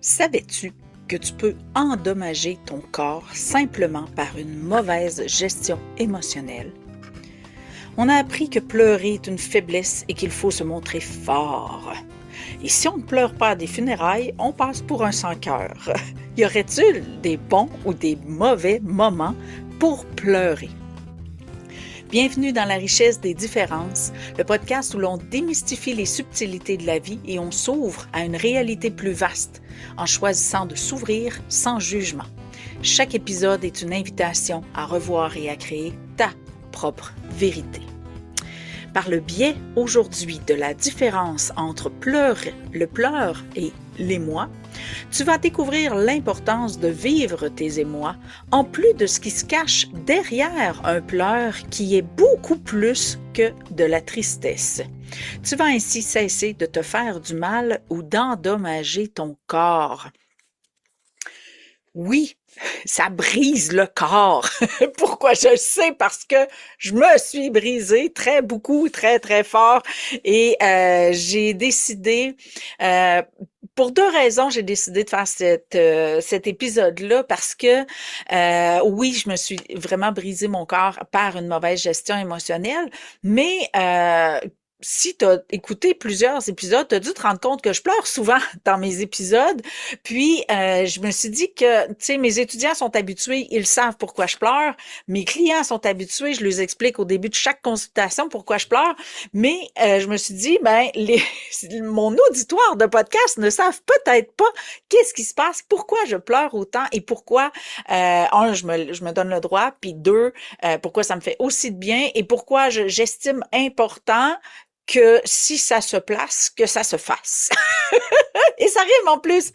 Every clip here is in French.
Savais-tu que tu peux endommager ton corps simplement par une mauvaise gestion émotionnelle? On a appris que pleurer est une faiblesse et qu'il faut se montrer fort. Et si on ne pleure pas à des funérailles, on passe pour un sans-cœur. Y aurait-il des bons ou des mauvais moments pour pleurer? Bienvenue dans La richesse des différences, le podcast où l'on démystifie les subtilités de la vie et on s'ouvre à une réalité plus vaste en choisissant de s'ouvrir sans jugement. Chaque épisode est une invitation à revoir et à créer ta propre vérité. Par le biais aujourd'hui de la différence entre le pleur et l'émoi, tu vas découvrir l'importance de vivre tes émois, en plus de ce qui se cache derrière un pleur qui est beaucoup plus que de la tristesse. Tu vas ainsi cesser de te faire du mal ou d'endommager ton corps. Oui, ça brise le corps. Pourquoi je le sais? Parce que je me suis brisée très fort et j'ai décidé, pour deux raisons, j'ai décidé de faire cet épisode-là parce que, oui, je me suis vraiment brisé mon corps par une mauvaise gestion émotionnelle, mais si tu as écouté plusieurs épisodes, tu as dû te rendre compte que je pleure souvent dans mes épisodes. Puis, je me suis dit que, tu sais, mes étudiants sont habitués, ils savent pourquoi je pleure. Mes clients sont habitués, je leur explique au début de chaque consultation pourquoi je pleure. Mais je me suis dit, mon auditoire de podcast ne savent peut-être pas qu'est-ce qui se passe, pourquoi je pleure autant et pourquoi, je me donne le droit, puis deux, pourquoi ça me fait aussi de bien et pourquoi j'estime important que si ça se place, que ça se fasse. Et ça rime en plus.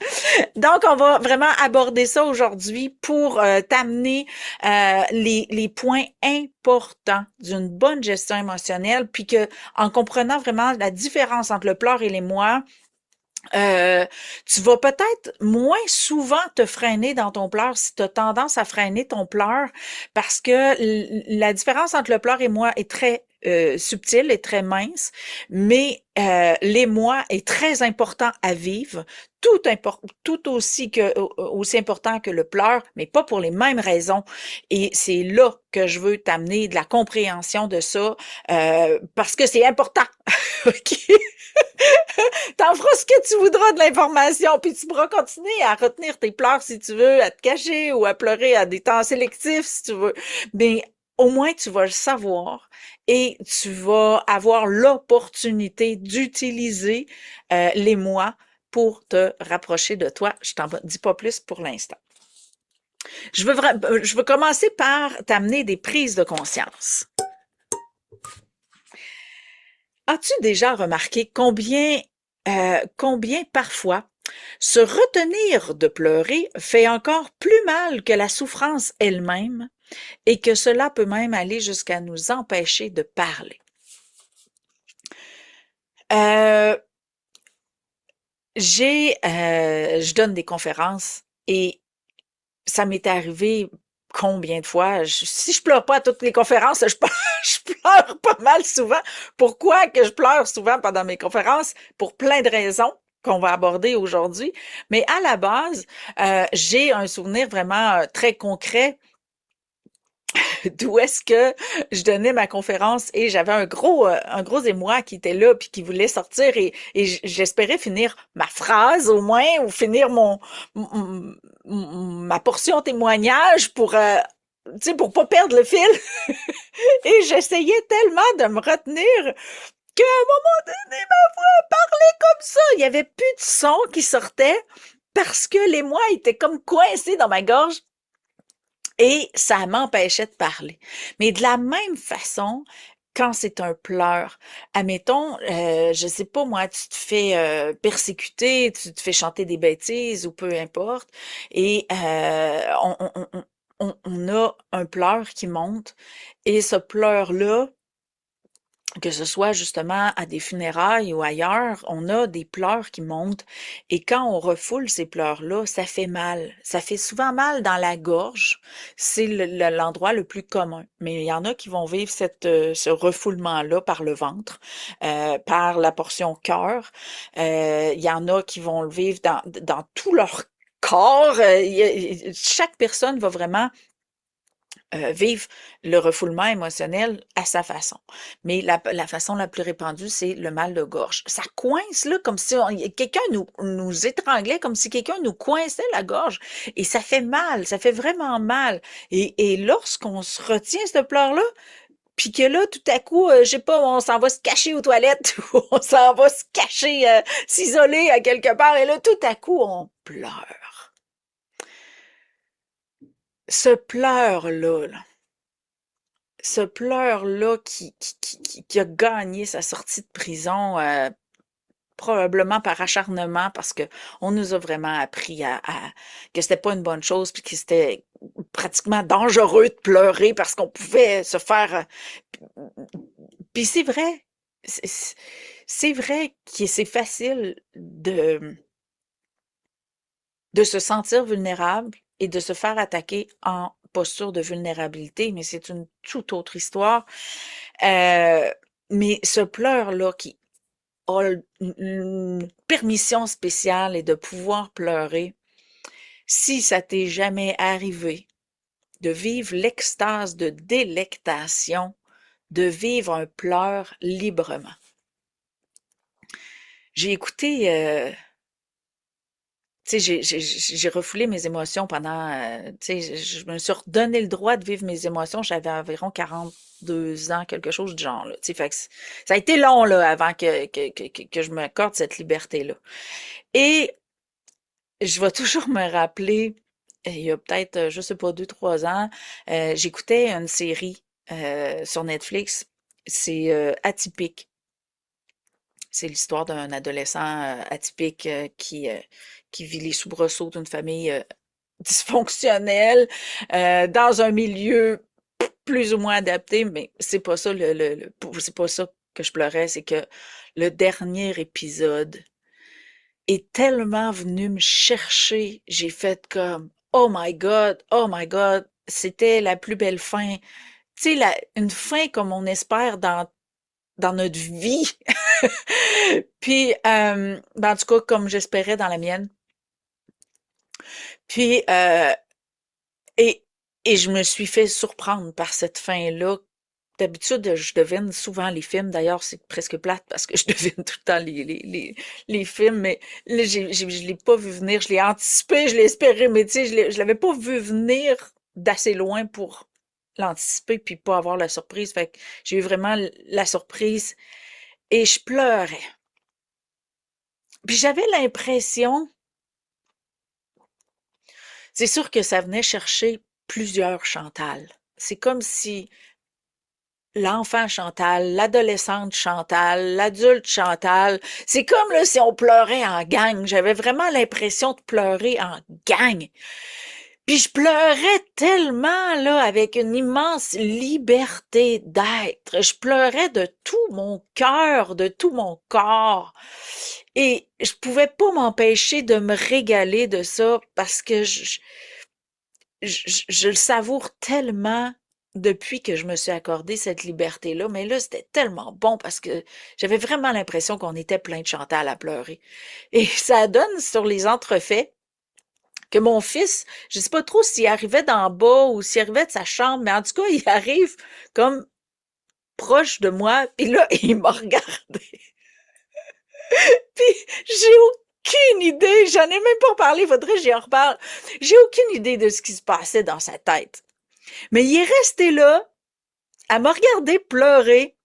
Donc, on va vraiment aborder ça aujourd'hui pour t'amener les points importants d'une bonne gestion émotionnelle, puis que en comprenant vraiment la différence entre le pleur et l'émoi, tu vas peut-être moins souvent te freiner dans ton pleur si tu as tendance à freiner ton pleur parce que la différence entre le pleur et moi est très subtile et très mince, mais l'émoi est très important à vivre, tout aussi important que le pleur, mais pas pour les mêmes raisons. Et c'est là que je veux t'amener de la compréhension de ça parce que c'est important. OK? T'en feras ce que tu voudras de l'information, puis tu pourras continuer à retenir tes pleurs si tu veux, à te cacher ou à pleurer à des temps sélectifs si tu veux. Mais au moins, tu vas le savoir et tu vas avoir l'opportunité d'utiliser l'émoi pour te rapprocher de toi. Je t'en dis pas plus pour l'instant. Je veux commencer par t'amener des prises de conscience. As-tu déjà remarqué combien parfois se retenir de pleurer fait encore plus mal que la souffrance elle-même et que cela peut même aller jusqu'à nous empêcher de parler? Euh, je donne des conférences et ça m'est arrivé combien de fois? Si je pleure pas à toutes les conférences, je pleure pas mal souvent. Pourquoi que je pleure souvent pendant mes conférences? Pour plein de raisons qu'on va aborder aujourd'hui. Mais à la base, j'ai un souvenir vraiment très concret d'où est-ce que je donnais ma conférence et j'avais un gros émoi qui était là puis qui voulait sortir et j'espérais finir ma phrase au moins ou finir ma portion témoignage pour tu sais, pour pas perdre le fil. Et j'essayais tellement de me retenir qu'à un moment donné, ma voix parlait comme ça. Il y avait plus de son qui sortait parce que l'émoi était comme coincé dans ma gorge. Et ça m'empêchait de parler. Mais de la même façon, quand c'est un pleur, admettons, je sais pas moi, tu te fais persécuter, tu te fais chanter des bêtises ou peu importe, et on a un pleur qui monte, et ce pleur-là, que ce soit justement à des funérailles ou ailleurs, on a des pleurs qui montent et quand on refoule ces pleurs-là, ça fait mal. Ça fait souvent mal dans la gorge. C'est l'endroit le plus commun. Mais il y en a qui vont vivre ce refoulement-là par le ventre, par la portion cœur. Il y en a qui vont le vivre dans tout leur corps. Chaque personne va vraiment vivre le refoulement émotionnel à sa façon. Mais la façon la plus répandue, c'est le mal de gorge. Ça coince là comme si quelqu'un nous étranglait, comme si quelqu'un nous coinçait la gorge. Et ça fait mal, ça fait vraiment mal. Et lorsqu'on se retient ce pleur-là, puis que là, tout à coup, je sais pas, on s'en va se cacher aux toilettes ou on s'en va se cacher, s'isoler à quelque part, et là, tout à coup, on pleure. Ce pleur-là, là, ce pleur-là qui a gagné sa sortie de prison, probablement par acharnement, parce que on nous a vraiment appris que c'était pas une bonne chose, puis que c'était pratiquement dangereux de pleurer parce qu'on pouvait se faire. Puis c'est vrai, c'est vrai que c'est facile de se sentir vulnérable et de se faire attaquer en posture de vulnérabilité, mais c'est une toute autre histoire. Euh, mais ce pleur-là qui a une permission spéciale et de pouvoir pleurer, si ça t'est jamais arrivé de vivre l'extase de délectation, de vivre un pleur librement. J'ai écouté tu sais, j'ai refoulé mes émotions pendant, tu sais, je me suis redonné le droit de vivre mes émotions. J'avais environ 42 ans, quelque chose du genre, là. Tu sais, fait que ça a été long, là, avant que je m'accorde cette liberté-là. Et je vais toujours me rappeler, il y a peut-être, je sais pas, 2, 3 ans, j'écoutais une série sur Netflix. C'est Atypique. C'est l'histoire d'un adolescent atypique qui vit les soubresauts d'une famille dysfonctionnelle dans un milieu plus ou moins adapté, mais c'est pas ça c'est pas ça que je pleurais, c'est que le dernier épisode est tellement venu me chercher, j'ai fait comme oh my God, c'était la plus belle fin. Tu sais, une fin comme on espère dans notre vie. Puis, ben, en tout cas, comme j'espérais dans la mienne. Puis, et, et je me suis fait surprendre par cette fin-là. D'habitude, je devine souvent les films. D'ailleurs, c'est presque plate parce que je devine tout le temps les films. Mais là, je l'ai pas vu venir. Je l'ai anticipé, je l'ai espéré, mais tu sais, je l'avais pas vu venir d'assez loin pour l'anticiper puis pas avoir la surprise. Fait que j'ai eu vraiment la surprise et je pleurais. Puis j'avais l'impression, c'est sûr que ça venait chercher plusieurs Chantal. C'est comme si l'enfant Chantal, l'adolescente Chantal, l'adulte Chantal, c'est comme là, si on pleurait en gang. J'avais vraiment l'impression de pleurer en gang. Puis je pleurais tellement, là, avec une immense liberté d'être. Je pleurais de tout mon cœur, de tout mon corps. Et je pouvais pas m'empêcher de me régaler de ça parce que je le savoure tellement depuis que je me suis accordé cette liberté-là. Mais là, c'était tellement bon parce que j'avais vraiment l'impression qu'on était plein de Chantal à pleurer. Et ça donne sur les entrefaits que mon fils, je sais pas trop s'il arrivait d'en bas ou s'il arrivait de sa chambre, mais en tout cas, il arrive comme proche de moi, puis là, il m'a regardé. Puis j'ai aucune idée, j'en ai même pas parlé, faudrait que j'y en reparle. J'ai aucune idée de ce qui se passait dans sa tête. Mais il est resté là, à me regarder pleurer,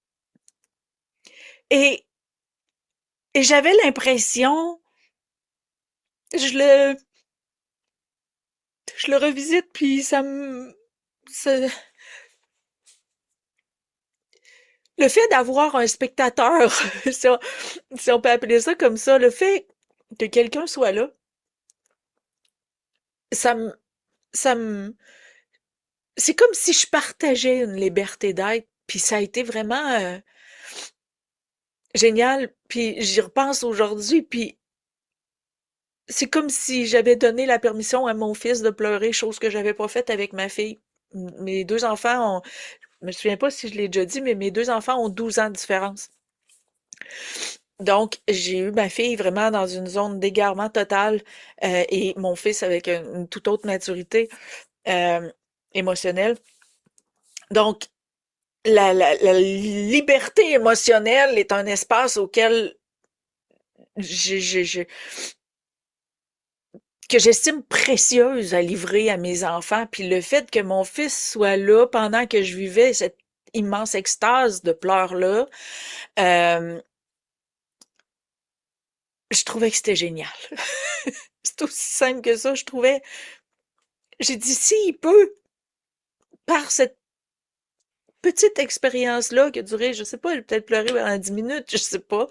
et, et j'avais l'impression, je le, je le revisite, puis ça- le fait d'avoir un spectateur, si on peut appeler ça comme ça, le fait que quelqu'un soit là, ça me, ça me, c'est comme si je partageais une liberté d'être, puis ça a été vraiment, génial. Puis j'y repense aujourd'hui, puis c'est comme si j'avais donné la permission à mon fils de pleurer, chose que j'avais pas faite avec ma fille. Mes 2 enfants ont je me souviens pas si je l'ai déjà dit, mais mes 2 enfants ont 12 ans de différence. Donc, j'ai eu ma fille vraiment dans une zone d'égarement total, et mon fils avec une toute autre maturité, euh, émotionnelle. Donc, la liberté émotionnelle est un espace auquel j'ai, j'ai- j'ai- que j'estime précieuse à livrer à mes enfants. Puis le fait que mon fils soit là pendant que je vivais cette immense extase de pleurs-là, euh, je trouvais que c'était génial. C'est aussi simple que ça, je trouvais. J'ai dit, s'il peut, par cette petite expérience-là qui a duré, je sais pas, j'ai peut-être pleuré pendant 10 minutes, je sais pas.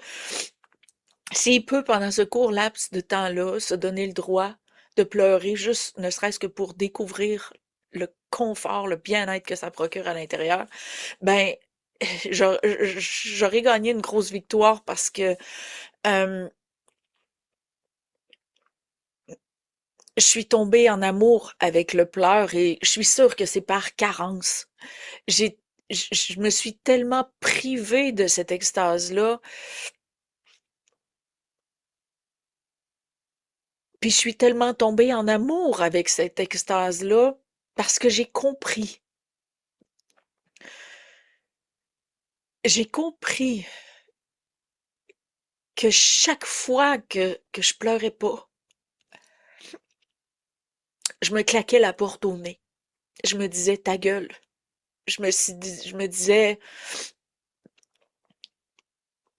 S'il peut, pendant ce court laps de temps-là, se donner le droit de pleurer, juste ne serait-ce que pour découvrir le confort, le bien-être que ça procure à l'intérieur, ben, j'aurais gagné une grosse victoire parce que euh, je suis tombée en amour avec le pleur et je suis sûre que c'est par carence. J'ai, je me suis tellement privée de cette extase-là, puis je suis tellement tombée en amour avec cette extase-là parce que j'ai compris que chaque fois que je pleurais pas, je me claquais la porte au nez. Je me disais ta gueule. Je me disais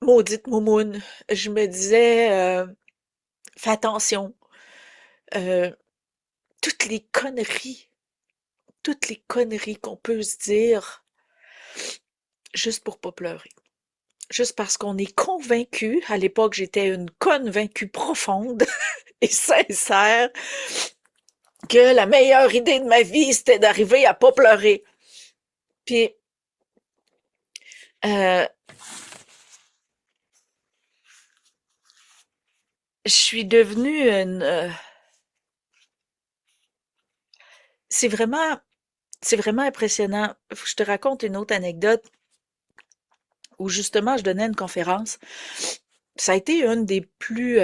maudite moumoune. Je me disais fais attention. Euh, toutes les conneries, toutes les conneries qu'on peut se dire juste pour pas pleurer. Juste parce qu'on est convaincu, à l'époque j'étais une convaincue profonde et sincère, que la meilleure idée de ma vie c'était d'arriver à pas pleurer. Puis euh, je suis devenue une... c'est vraiment, c'est vraiment impressionnant. Faut que je te raconte une autre anecdote où justement je donnais une conférence. Ça a été une des plus...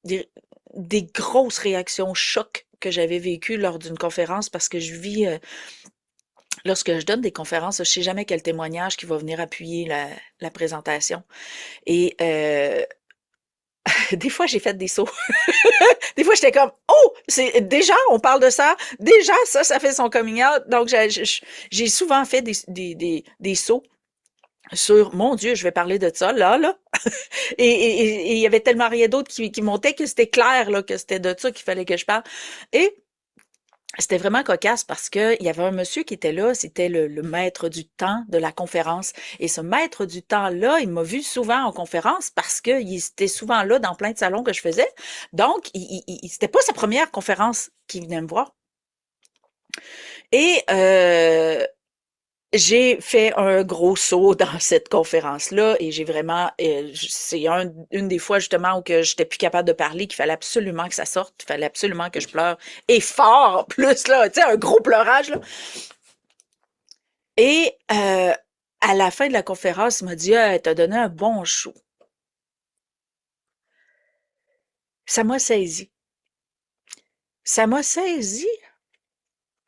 des, des grosses réactions choc que j'avais vécues lors d'une conférence parce que je vis... lorsque je donne des conférences, je sais jamais quel témoignage qui va venir appuyer la présentation. Et des fois, j'ai fait des sauts. Des fois, j'étais comme, oh, c'est déjà, on parle de ça. Déjà, ça fait son coming out. Donc, j'ai souvent fait des sauts sur, mon Dieu, je vais parler de ça, là. Et il y avait tellement rien d'autre qui montait que c'était clair, là, que c'était de ça qu'il fallait que je parle. Et c'était vraiment cocasse parce que il y avait un monsieur qui était là, c'était le maître du temps de la conférence. Et ce maître du temps-là, il m'a vu souvent en conférence parce que il était souvent là dans plein de salons que je faisais. Donc, c'était pas sa première conférence qu'il venait me voir. Et j'ai fait un gros saut dans cette conférence-là et j'ai vraiment, c'est une des fois justement où que j'étais plus capable de parler, qu'il fallait absolument que ça sorte, il fallait absolument que je pleure et fort en plus là, tu sais, un gros pleurage là. Et à la fin de la conférence, il m'a dit, ah, t'as donné un bon show. Ça m'a saisi. Ça m'a saisi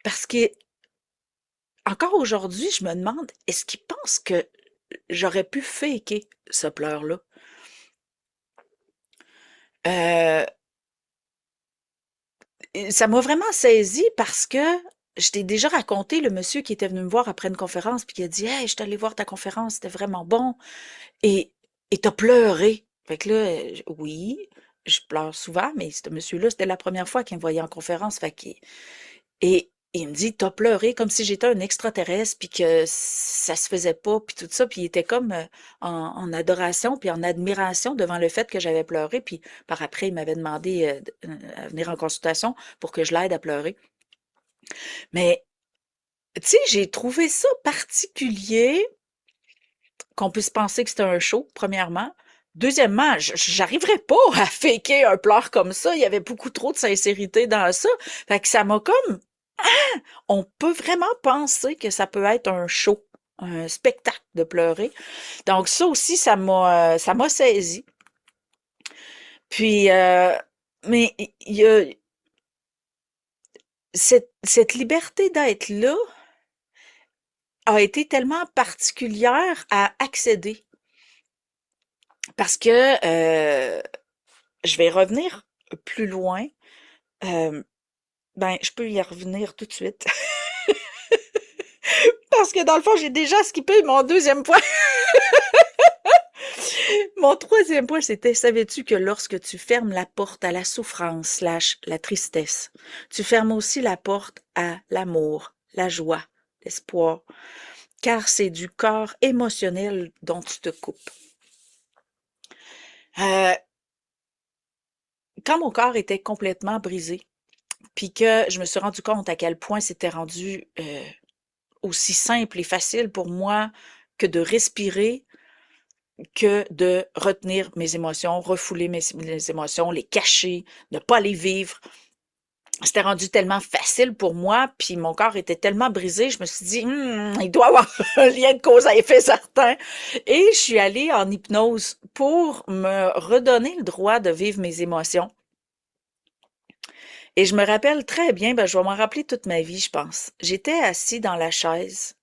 parce que encore aujourd'hui, je me demande, est-ce qu'il pense que j'aurais pu faker ce pleur-là? Euh, Ça m'a vraiment saisi parce que je t'ai déjà raconté le monsieur qui était venu me voir après une conférence puis qui a dit, hey, je suis allé voir ta conférence, c'était vraiment bon. Et et t'as pleuré. Fait que là, oui, je pleure souvent, mais ce monsieur-là, c'était la première fois qu'il me voyait en conférence. Fait que, et il me dit, t'as pleuré comme si j'étais un extraterrestre, puis que ça se faisait pas, puis tout ça. Puis il était comme en adoration, puis en admiration devant le fait que j'avais pleuré. Puis par après, il m'avait demandé à venir en consultation pour que je l'aide à pleurer. Mais, tu sais, j'ai trouvé ça particulier qu'on puisse penser que c'était un show, premièrement. Deuxièmement, j'arriverais pas à faker un pleur comme ça. Il y avait beaucoup trop de sincérité dans ça. Fait que ça m'a comme, on peut vraiment penser que ça peut être un show, un spectacle de pleurer. Donc ça aussi, ça m'a saisi. Puis, mais il y a cette liberté d'être là a été tellement particulière à accéder parce que je vais revenir plus loin. Euh, ben, je peux y revenir tout de suite. Parce que dans le fond, j'ai déjà skippé mon deuxième point. Mon troisième point, c'était, savais-tu que lorsque tu fermes la porte à la souffrance slash la tristesse, tu fermes aussi la porte à l'amour, la joie, l'espoir, car c'est du corps émotionnel dont tu te coupes. Euh, Quand mon corps était complètement brisé, puis que je me suis rendu compte à quel point c'était rendu aussi simple et facile pour moi que de respirer, que de retenir mes émotions, refouler mes émotions, les cacher, ne pas les vivre. C'était rendu tellement facile pour moi, puis mon corps était tellement brisé, je me suis dit, il doit y avoir un lien de cause à effet certain. Et je suis allée en hypnose pour me redonner le droit de vivre mes émotions. Et je me rappelle très bien, ben, je vais m'en rappeler toute ma vie, je pense. J'étais assis dans la chaise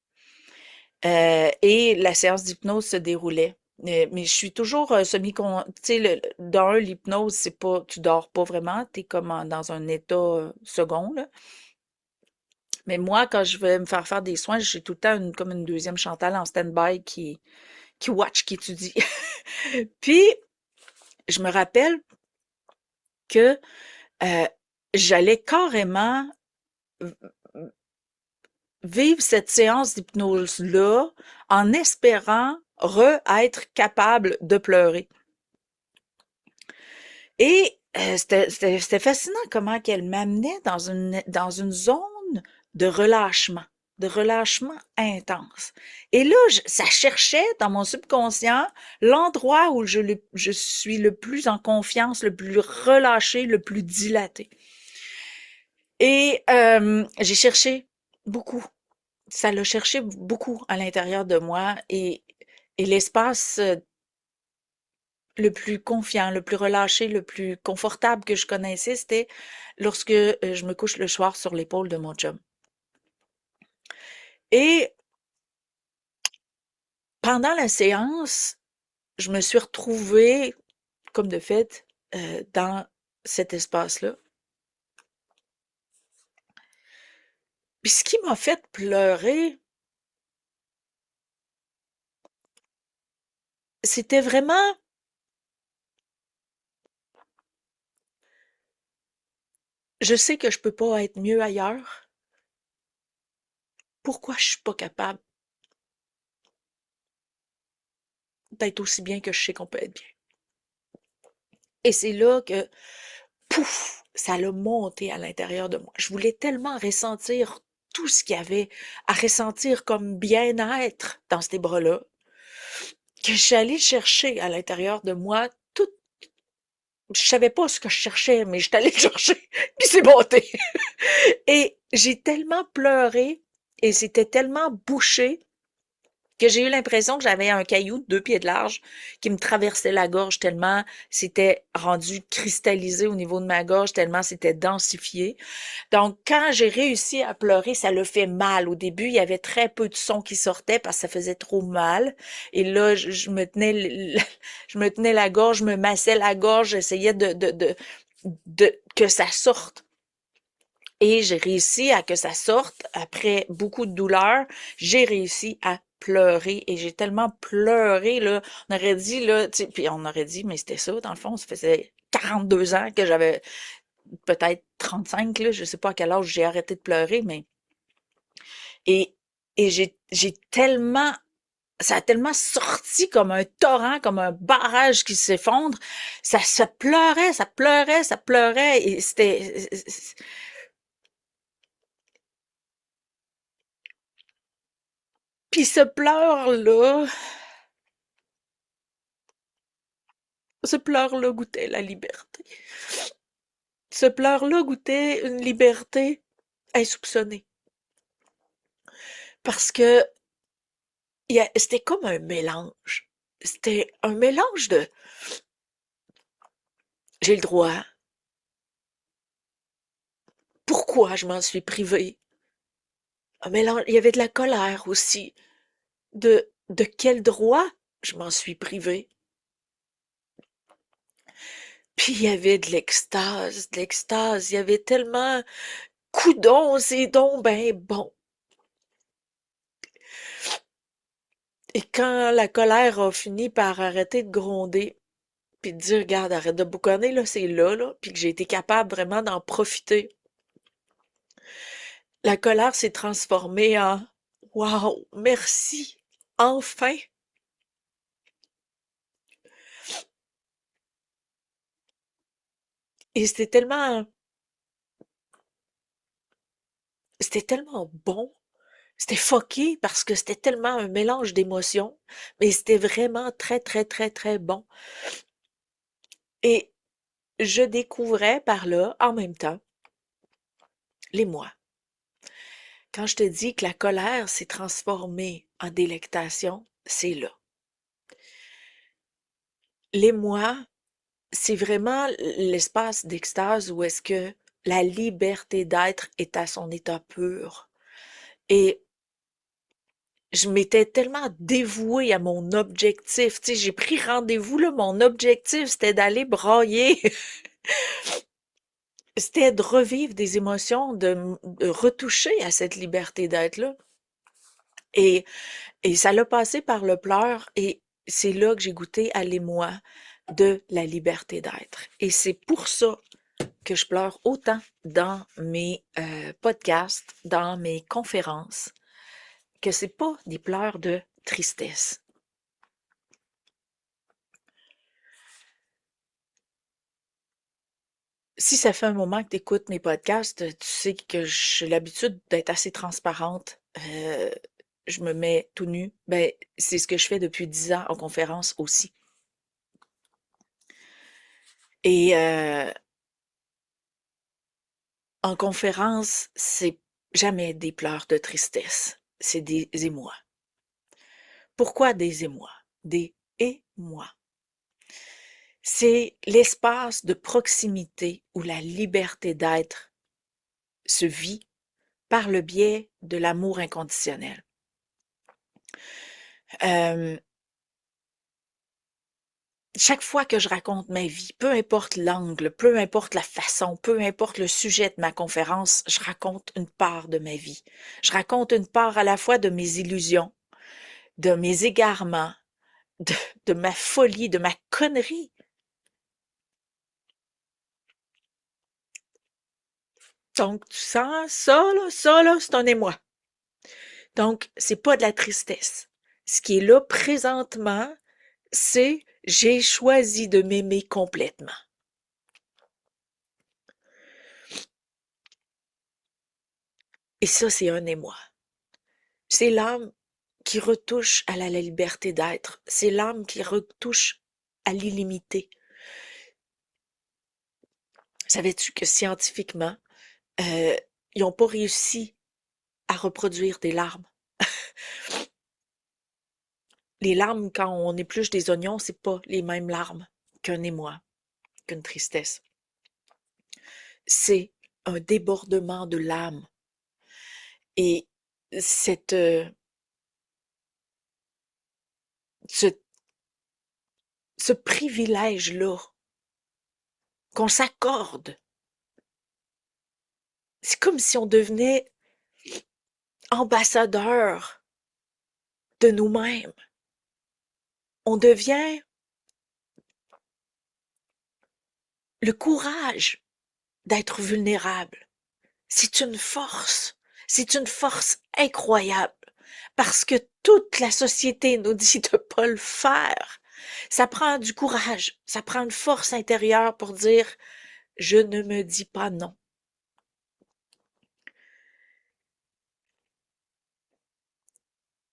et la séance d'hypnose se déroulait. Mais je suis toujours semi-con... Tu sais, d'un, l'hypnose, c'est pas... Tu dors pas vraiment, t'es comme dans un état second, là. Mais moi, quand je vais me faire faire des soins, j'ai tout le temps comme une deuxième Chantal en stand-by qui watch, qui étudie. Puis, je me rappelle que euh, j'allais carrément vivre cette séance d'hypnose-là en espérant être capable de pleurer. Et c'était fascinant comment qu'elle m'amenait dans une zone de relâchement intense. Et là, ça cherchait dans mon subconscient l'endroit où je suis le plus en confiance, le plus relâché, le plus dilaté. Et j'ai cherché beaucoup. Ça l'a cherché beaucoup à l'intérieur de moi et l'espace le plus confiant, le plus relâché, le plus confortable que je connaissais, c'était lorsque je me couche le soir sur l'épaule de mon chum. Et pendant la séance, je me suis retrouvée, comme de fait, dans cet espace-là. Puis ce qui m'a fait pleurer, c'était vraiment, je sais que je peux pas être mieux ailleurs. Pourquoi je suis pas capable d'être aussi bien que je sais qu'on peut être bien? Et c'est là que, pouf, ça l'a monté à l'intérieur de moi. Je voulais tellement ressentir tout ce qu'il y avait à ressentir comme bien-être dans ces bras-là, que je suis allée chercher à l'intérieur de moi tout. Je savais pas ce que je cherchais, mais je suis allée le chercher, puis c'est monté. Et j'ai tellement pleuré, et c'était tellement bouché, que j'ai eu l'impression que j'avais un caillou de 2 pieds de large qui me traversait la gorge tellement c'était rendu cristallisé au niveau de ma gorge, tellement c'était densifié. Donc, quand j'ai réussi à pleurer, ça le fait mal. Au début, il y avait très peu de son qui sortait parce que ça faisait trop mal. Et là, je me tenais, je me tenais la gorge, je me massais la gorge, j'essayais que ça sorte. Et j'ai réussi à que ça sorte après beaucoup de douleur. J'ai réussi à pleurer et j'ai tellement pleuré, là. On aurait dit, là, tu sais, puis on aurait dit, mais c'était ça, dans le fond, ça faisait 42 ans que j'avais peut-être 35, là, je sais pas à quel âge j'ai arrêté de pleurer, mais, et, et j'ai tellement, ça a tellement sorti comme un torrent, comme un barrage qui s'effondre. Ça pleurait, ça pleurait, ça pleurait, et c'était, puis ce pleur-là, Ce pleur-là goûtait la liberté. Ce pleur-là goûtait une liberté insoupçonnée. Parce que c'était comme un mélange. C'était un mélange de j'ai le droit, pourquoi je m'en suis privée. Un mélange, il y avait de la colère aussi, de quel droit je m'en suis privée. Puis il y avait de l'extase, il y avait tellement coudon, c'est donc ben bon. Et quand la colère a fini par arrêter de gronder, puis de dire, regarde, arrête de bouconner, là, c'est là, puis que j'ai été capable vraiment d'en profiter, la colère s'est transformée en, wow, merci, enfin. Et c'était tellement bon. C'était fucké parce que c'était tellement un mélange d'émotions, mais c'était vraiment très, très, très, très bon. Et je découvrais par là, en même temps, les moi. Quand je te dis que la colère s'est transformée en délectation, c'est là. Les moi, c'est vraiment l'espace d'extase où est-ce que la liberté d'être est à son état pur. Et je m'étais tellement dévouée à mon objectif. Tu sais, j'ai pris rendez-vous, là. Mon objectif, c'était d'aller brailler. C'était de revivre des émotions, de retoucher à cette liberté d'être-là. Et, et ça l'a passé par le pleur. Et c'est là que j'ai goûté à l'émoi de la liberté d'être. Et c'est pour ça que je pleure autant dans mes podcasts, dans mes conférences, que c'est pas des pleurs de tristesse. Si ça fait un moment que tu écoutes mes podcasts, tu sais que j'ai l'habitude d'être assez transparente. Je me mets tout nu. Ben, c'est ce que je fais depuis 10 ans en conférence aussi. Et en conférence, c'est jamais des pleurs de tristesse. C'est des émois. Pourquoi des émois? Des émois. C'est l'espace de proximité où la liberté d'être se vit par le biais de l'amour inconditionnel. Euh, Chaque fois que je raconte ma vie, peu importe l'angle, peu importe la façon, peu importe le sujet de ma conférence, je raconte une part de ma vie. Je raconte une part à la fois de mes illusions, de mes égarements, de, de ma folie, de ma connerie. Donc, tu sens ça, là, c'est un émoi. Donc, c'est pas de la tristesse. Ce qui est là présentement, c'est j'ai choisi de m'aimer complètement. Et ça, c'est un émoi. C'est l'âme qui retouche à la liberté d'être. C'est l'âme qui retouche à l'illimité. Savais-tu que scientifiquement, euh, ils n'ont pas réussi à reproduire des larmes? Les larmes, quand on épluche des oignons, c'est pas les mêmes larmes qu'un émoi, qu'une tristesse. C'est un débordement de l'âme. Et cette, ce, ce privilège-là qu'on s'accorde, c'est comme si on devenait ambassadeur de nous-mêmes. On devient le courage d'être vulnérable. C'est une force. C'est une force incroyable. Parce que toute la société nous dit de pas le faire. Ça prend du courage. Ça prend une force intérieure pour dire je ne me dis pas non.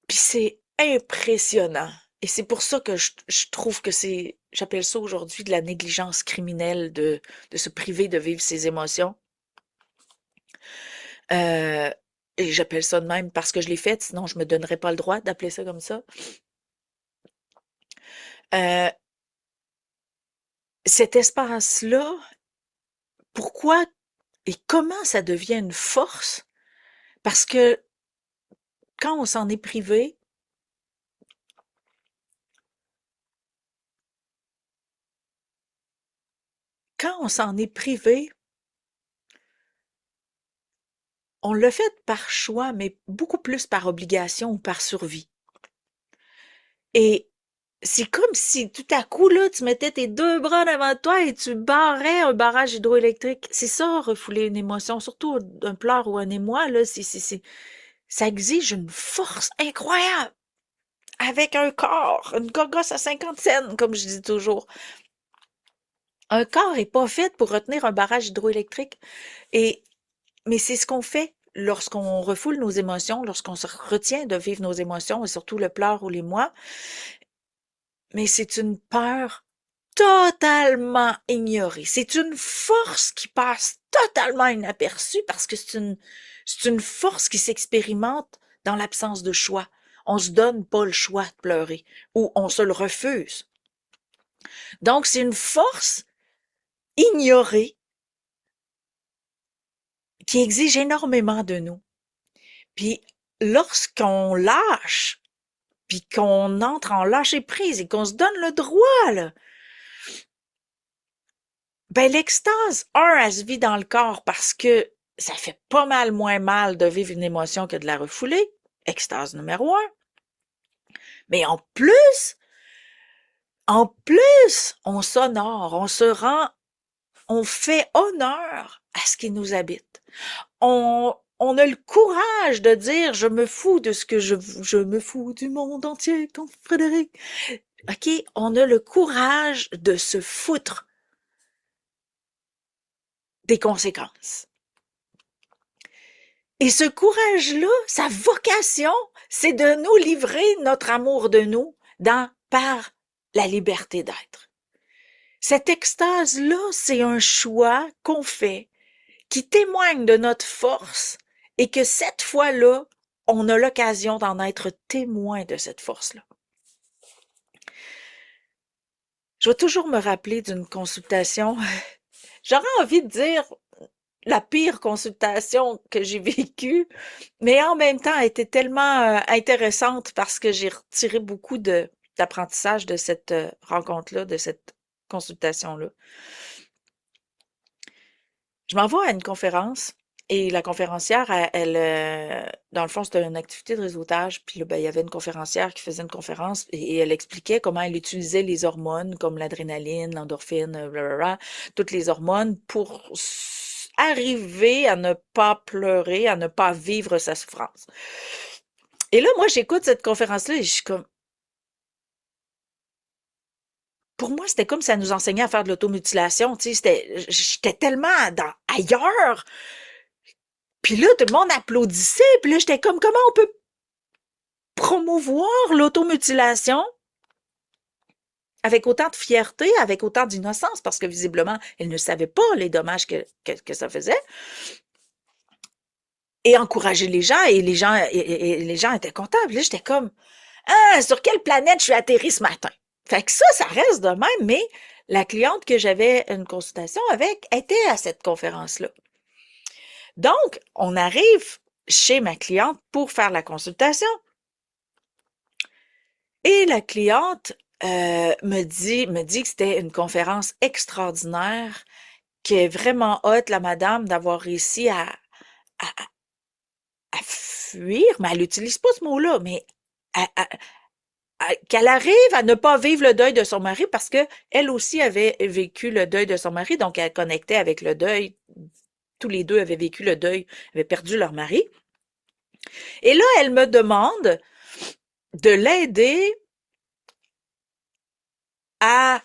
Puis c'est impressionnant Et c'est pour ça que je trouve que j'appelle ça aujourd'hui de la négligence criminelle de se priver de vivre ses émotions. Euh, et j'appelle ça de même parce que je l'ai fait, sinon je me donnerais pas le droit d'appeler ça comme ça. Euh, Cet espace-là, pourquoi et comment ça devient une force? Parce que quand on s'en est privé, quand on s'en est privé, on l'a fait par choix, mais beaucoup plus par obligation ou par survie. Et c'est comme si tout à coup, là, tu mettais tes deux bras devant toi et tu barrais un barrage hydroélectrique. C'est ça, refouler une émotion, surtout un pleur ou un émoi, là, ça exige une force incroyable avec un corps, une gogosse à 50 cents, comme je dis toujours. Un corps est pas fait pour retenir un barrage hydroélectrique. Et, mais c'est ce qu'on fait lorsqu'on refoule nos émotions, lorsqu'on se retient de vivre nos émotions, et surtout le pleur ou l'émoi. Mais c'est une peur totalement ignorée. C'est une force qui passe totalement inaperçue parce que c'est une force qui s'expérimente dans l'absence de choix. On se donne pas le choix de pleurer ou on se le refuse. Donc, c'est une force ignorée qui exige énormément de nous. Puis, lorsqu'on lâche, puis qu'on entre en lâcher prise et qu'on se donne le droit, là, ben, l'extase, elle se vit dans le corps parce que ça fait pas moins mal de vivre une émotion que de la refouler. Extase numéro un. Mais on s'honore, on se rend, on fait honneur à ce qui nous habite. On a le courage de dire, je me fous de ce que je me fous du monde entier, comme Frédéric. OK? On a le courage de se foutre des conséquences. Et ce courage-là, sa vocation, c'est de nous livrer notre amour de nous par la liberté d'être. Cette extase-là, c'est un choix qu'on fait qui témoigne de notre force et que cette fois-là, on a l'occasion d'en être témoin de cette force-là. Je vais toujours me rappeler d'une consultation. J'aurais envie de dire la pire consultation que j'ai vécue, mais en même temps, elle était tellement intéressante parce que j'ai retiré beaucoup d'apprentissage de cette rencontre-là, de cette consultation-là. Je m'en vais à une conférence et la conférencière, dans le fond, c'était une activité de réseautage. Puis là, ben, il y avait une conférencière qui faisait une conférence et elle expliquait comment elle utilisait les hormones comme l'adrénaline, l'endorphine, blablabla, toutes les hormones pour arriver à ne pas pleurer, à ne pas vivre sa souffrance. Et là, moi, j'écoute cette conférence-là et je suis comme, pour moi, c'était comme si ça nous enseignait à faire de l'automutilation, tu sais, j'étais tellement ailleurs. Puis là, tout le monde applaudissait. Puis là, j'étais comme, comment on peut promouvoir l'automutilation avec autant de fierté, avec autant d'innocence, parce que visiblement, elle ne savait pas les dommages que ça faisait, et encourager les gens, et les gens étaient contents. Puis là, j'étais comme, ah, sur quelle planète je suis atterri ce matin? Fait que ça reste de même, mais la cliente que j'avais une consultation avec était à cette conférence-là. Donc, on arrive chez ma cliente pour faire la consultation. Et la cliente me dit que c'était une conférence extraordinaire, qui est vraiment hot, la madame, d'avoir réussi à, à fuir, mais elle n'utilise pas ce mot-là, mais qu'elle arrive à ne pas vivre le deuil de son mari parce que elle aussi avait vécu le deuil de son mari, donc elle connectait avec le deuil. Tous les deux avaient vécu le deuil, avaient perdu leur mari. Et là, elle me demande de l'aider à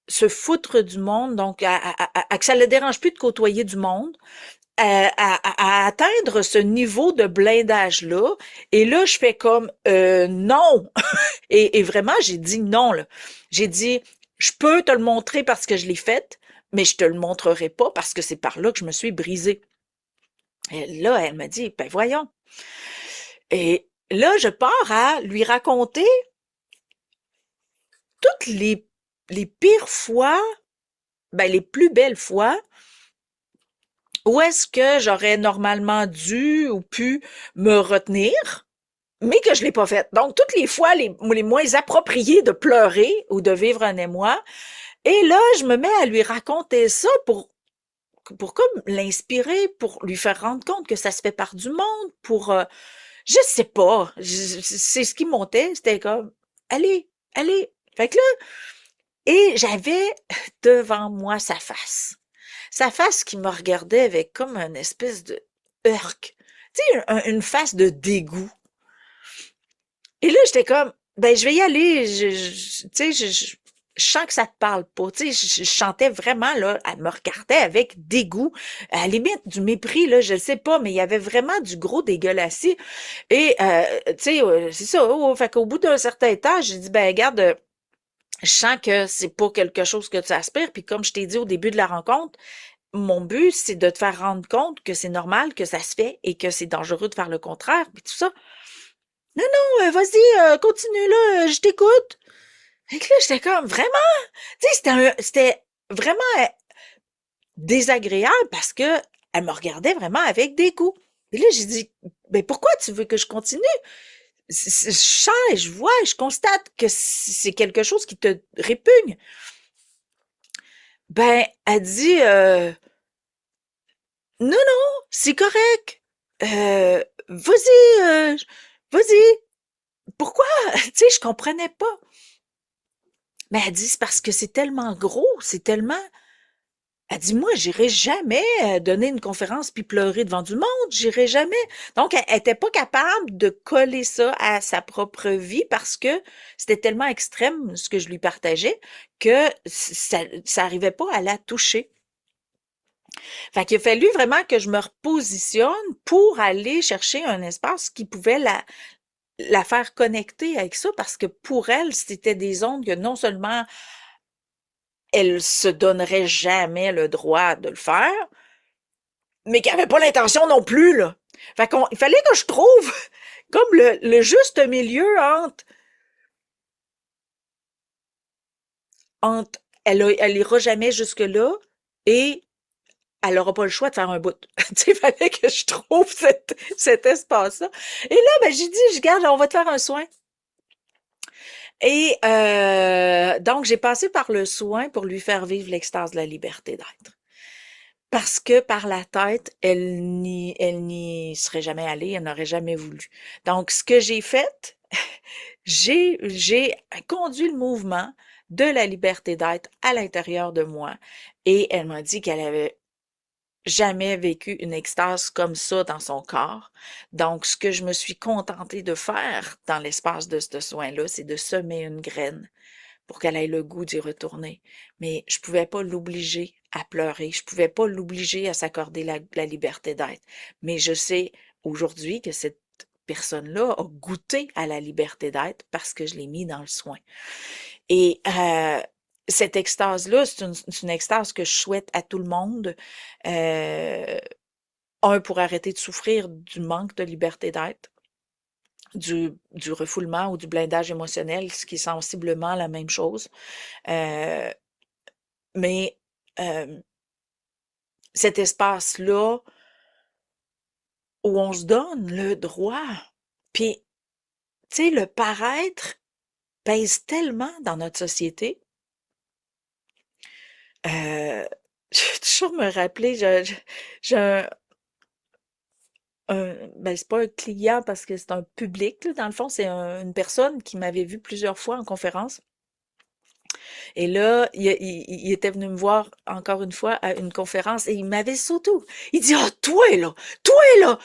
se foutre du monde, donc à que ça ne le dérange plus de côtoyer du monde à atteindre ce niveau de blindage-là. Et là, je fais comme non. Et vraiment, j'ai dit non, là. J'ai dit, je peux te le montrer parce que je l'ai fait, mais je te le montrerai pas parce que c'est par là que je me suis brisée. Et là, elle m'a dit, ben voyons. Et là, je pars à lui raconter toutes les pires fois, ben les plus belles fois, où est-ce que j'aurais normalement dû ou pu me retenir, mais que je l'ai pas fait. Donc, toutes les fois les moins appropriées de pleurer ou de vivre un émoi. Et là, je me mets à lui raconter ça pour comme l'inspirer, pour lui faire rendre compte que ça se fait par du monde, pour, je sais pas, c'est ce qui montait, c'était comme, allez, allez. Fait que là, et j'avais devant moi sa face. Sa face qui me regardait avec comme une espèce de urk. Tu sais, une face de dégoût. Et là, j'étais comme, ben, je vais y aller. Tu sais, je sens que ça te parle pas. Tu sais, je chantais vraiment, là, elle me regardait avec dégoût. À la limite, du mépris, là, je ne sais pas, mais il y avait vraiment du gros dégueulassis. Et, tu sais, c'est ça. Fait qu'au bout d'un certain temps, j'ai dit, ben, regarde, je sens que c'est pas quelque chose que tu aspires. Puis comme je t'ai dit au début de la rencontre, mon but, c'est de te faire rendre compte que c'est normal, que ça se fait et que c'est dangereux de faire le contraire, puis tout ça. Non, non, vas-y, continue là, je t'écoute. Fait que là, j'étais comme vraiment, tu sais, c'était vraiment désagréable parce que elle me regardait vraiment avec dégoût. Et là, j'ai dit, ben pourquoi tu veux que je continue? Je sens, je vois, je constate que c'est quelque chose qui te répugne. Ben, elle dit, non, non, c'est correct. Vas-y, vas-y. Pourquoi? Tu sais, je comprenais pas. Mais elle dit, c'est parce que c'est tellement gros, c'est tellement. Elle dit, moi, j'irai jamais donner une conférence puis pleurer devant du monde, j'irai jamais. Donc, elle était pas capable de coller ça à sa propre vie parce que c'était tellement extrême ce que je lui partageais que ça arrivait pas à la toucher. Fait qu'il a fallu vraiment que je me repositionne pour aller chercher un espace qui pouvait la faire connecter avec ça parce que pour elle, c'était des ondes que non seulement elle se donnerait jamais le droit de le faire, mais qu'elle avait pas l'intention non plus, là. Fait qu'on, il fallait que je trouve comme le juste milieu entre elle ira jamais jusque-là et elle aura pas le choix de faire un bout. Tu sais, il fallait que je trouve cet espace-là. Et là, ben, j'ai dit, je garde, on va te faire un soin. Et donc, j'ai passé par le soin pour lui faire vivre l'extase de la liberté d'être. Parce que par la tête, elle n'y serait jamais allée, elle n'aurait jamais voulu. Donc, ce que j'ai fait, j'ai conduit le mouvement de la liberté d'être à l'intérieur de moi. Et elle m'a dit qu'elle avait jamais vécu une extase comme ça dans son corps. Donc, ce que je me suis contentée de faire dans l'espace de ce soin-là, c'est de semer une graine pour qu'elle ait le goût d'y retourner. Mais je pouvais pas l'obliger à pleurer. Je pouvais pas l'obliger à s'accorder la liberté d'être. Mais je sais aujourd'hui que cette personne-là a goûté à la liberté d'être parce que je l'ai mis dans le soin. Et cette extase-là, c'est une extase que je souhaite à tout le monde. Euh, pour arrêter de souffrir du manque de liberté d'être, du refoulement ou du blindage émotionnel, ce qui est sensiblement la même chose. Euh, mais cet espace-là où on se donne le droit, puis, tu sais, le paraître pèse tellement dans notre société. Euh, je vais toujours me rappeler, j'ai ben, c'est pas un client parce que c'est un public, là. Dans le fond, c'est une personne qui m'avait vu plusieurs fois en conférence. Et là, il était venu me voir encore une fois à une conférence et il m'avait sauté. Il dit, ah, toi là, toi là,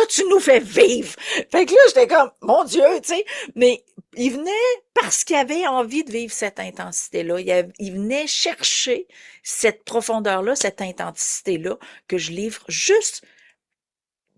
tu nous fais vivre. Fait que là, j'étais comme, mon Dieu, tu sais, mais il venait parce qu'il avait envie de vivre cette intensité-là. Il venait chercher cette profondeur-là, cette intensité-là que je livre juste.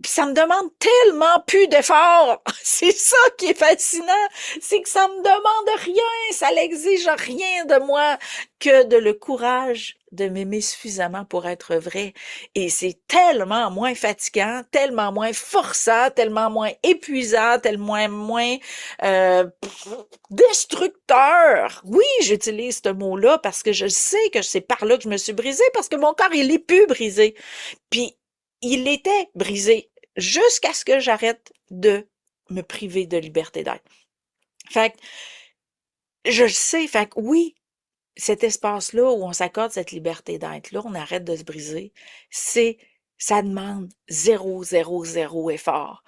Puis ça me demande tellement plus d'efforts. C'est ça qui est fascinant. C'est que ça me demande rien. Ça n'exige rien de moi que de le courage de m'aimer suffisamment pour être vrai. Et c'est tellement moins fatigant, tellement moins forçant, tellement moins épuisant, tellement moins destructeur. Oui, j'utilise ce mot-là parce que je sais que c'est par là que je me suis brisée, parce que mon corps, il est plus brisé. Puis, il était brisé jusqu'à ce que j'arrête de me priver de liberté d'être. Fait que, je le sais, fait que oui, cet espace-là où on s'accorde cette liberté d'être-là, on arrête de se briser, ça demande zéro, zéro, zéro effort.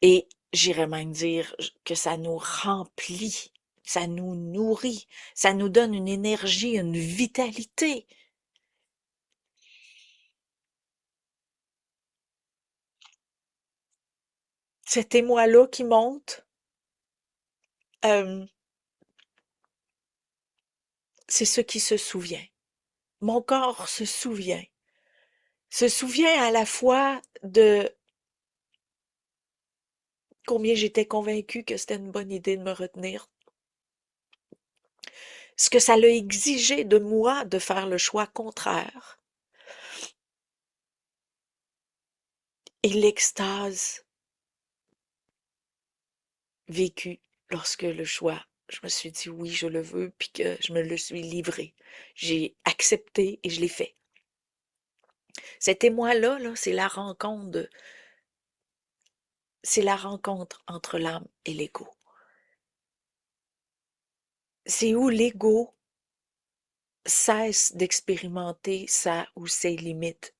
Et j'irais même dire que ça nous remplit, ça nous nourrit, ça nous donne une énergie, une vitalité. Cet émoi-là qui monte, euh, c'est ce qui se souvient. Mon corps se souvient à la fois de combien j'étais convaincue que c'était une bonne idée de me retenir, ce que ça l'a exigé de moi de faire le choix contraire, et l'extase vécue lorsque le choix, je me suis dit oui, je le veux, puis que je me le suis livré. J'ai accepté et je l'ai fait. Cet émoi-là, là, c'est la rencontre entre l'âme et l'ego. C'est où l'ego cesse d'expérimenter sa ou ses limites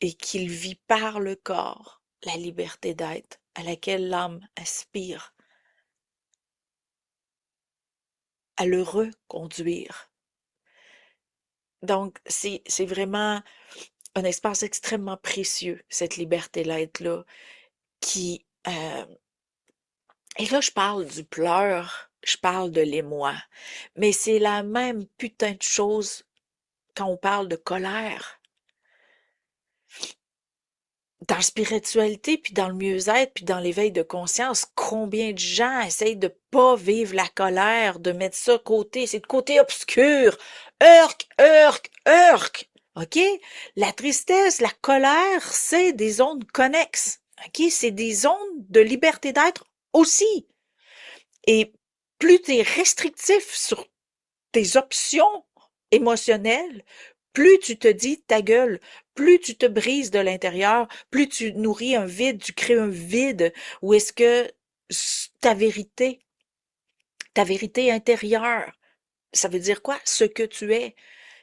et qu'il vit par le corps la liberté d'être à laquelle l'âme aspire à le reconduire. Donc, c'est vraiment un espace extrêmement précieux, cette liberté d'être-là, qui... et là, je parle du pleur, je parle de l'émoi, mais c'est la même putain de chose quand on parle de colère. Dans la spiritualité, puis dans le mieux-être, puis dans l'éveil de conscience, combien de gens essayent de pas vivre la colère, de mettre ça de côté, c'est de côté obscur. Urk, urk, urk. OK? La tristesse, la colère, c'est des zones connexes. OK? C'est des zones de liberté d'être aussi. Et plus tu es restrictif sur tes options émotionnelles, plus tu te dis ta gueule, plus tu te brises de l'intérieur, plus tu nourris un vide, tu crées un vide où est-ce que ta vérité intérieure, ça veut dire quoi? Ce que tu es,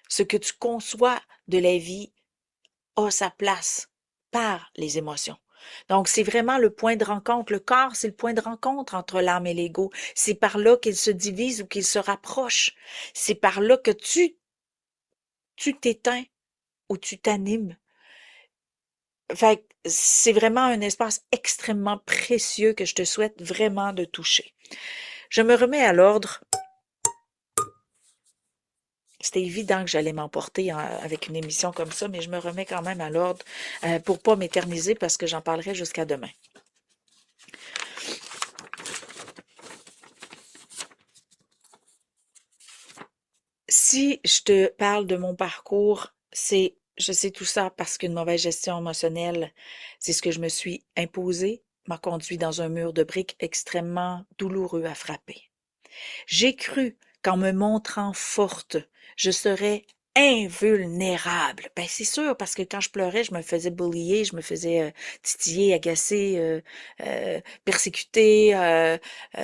ce que tu conçois de la vie a sa place par les émotions. Donc, c'est vraiment le point de rencontre. Le corps, c'est le point de rencontre entre l'âme et l'ego. C'est par là qu'ils se divisent ou qu'ils se rapprochent. C'est par là que tu t'éteins ou tu t'animes. Fait que c'est vraiment un espace extrêmement précieux que je te souhaite vraiment de toucher. Je me remets à l'ordre. C'était évident que j'allais m'emporter avec une émission comme ça, mais je me remets quand même à l'ordre pour pas m'éterniser parce que j'en parlerai jusqu'à demain. Si je te parle de mon parcours, je sais tout ça parce qu'une mauvaise gestion émotionnelle, c'est ce que je me suis imposé, m'a conduit dans un mur de briques extrêmement douloureux à frapper. J'ai cru qu'en me montrant forte, je serais invulnérable. Ben c'est sûr, parce que quand je pleurais, je me faisais bullier, je me faisais titiller, agacer, persécuter. Tu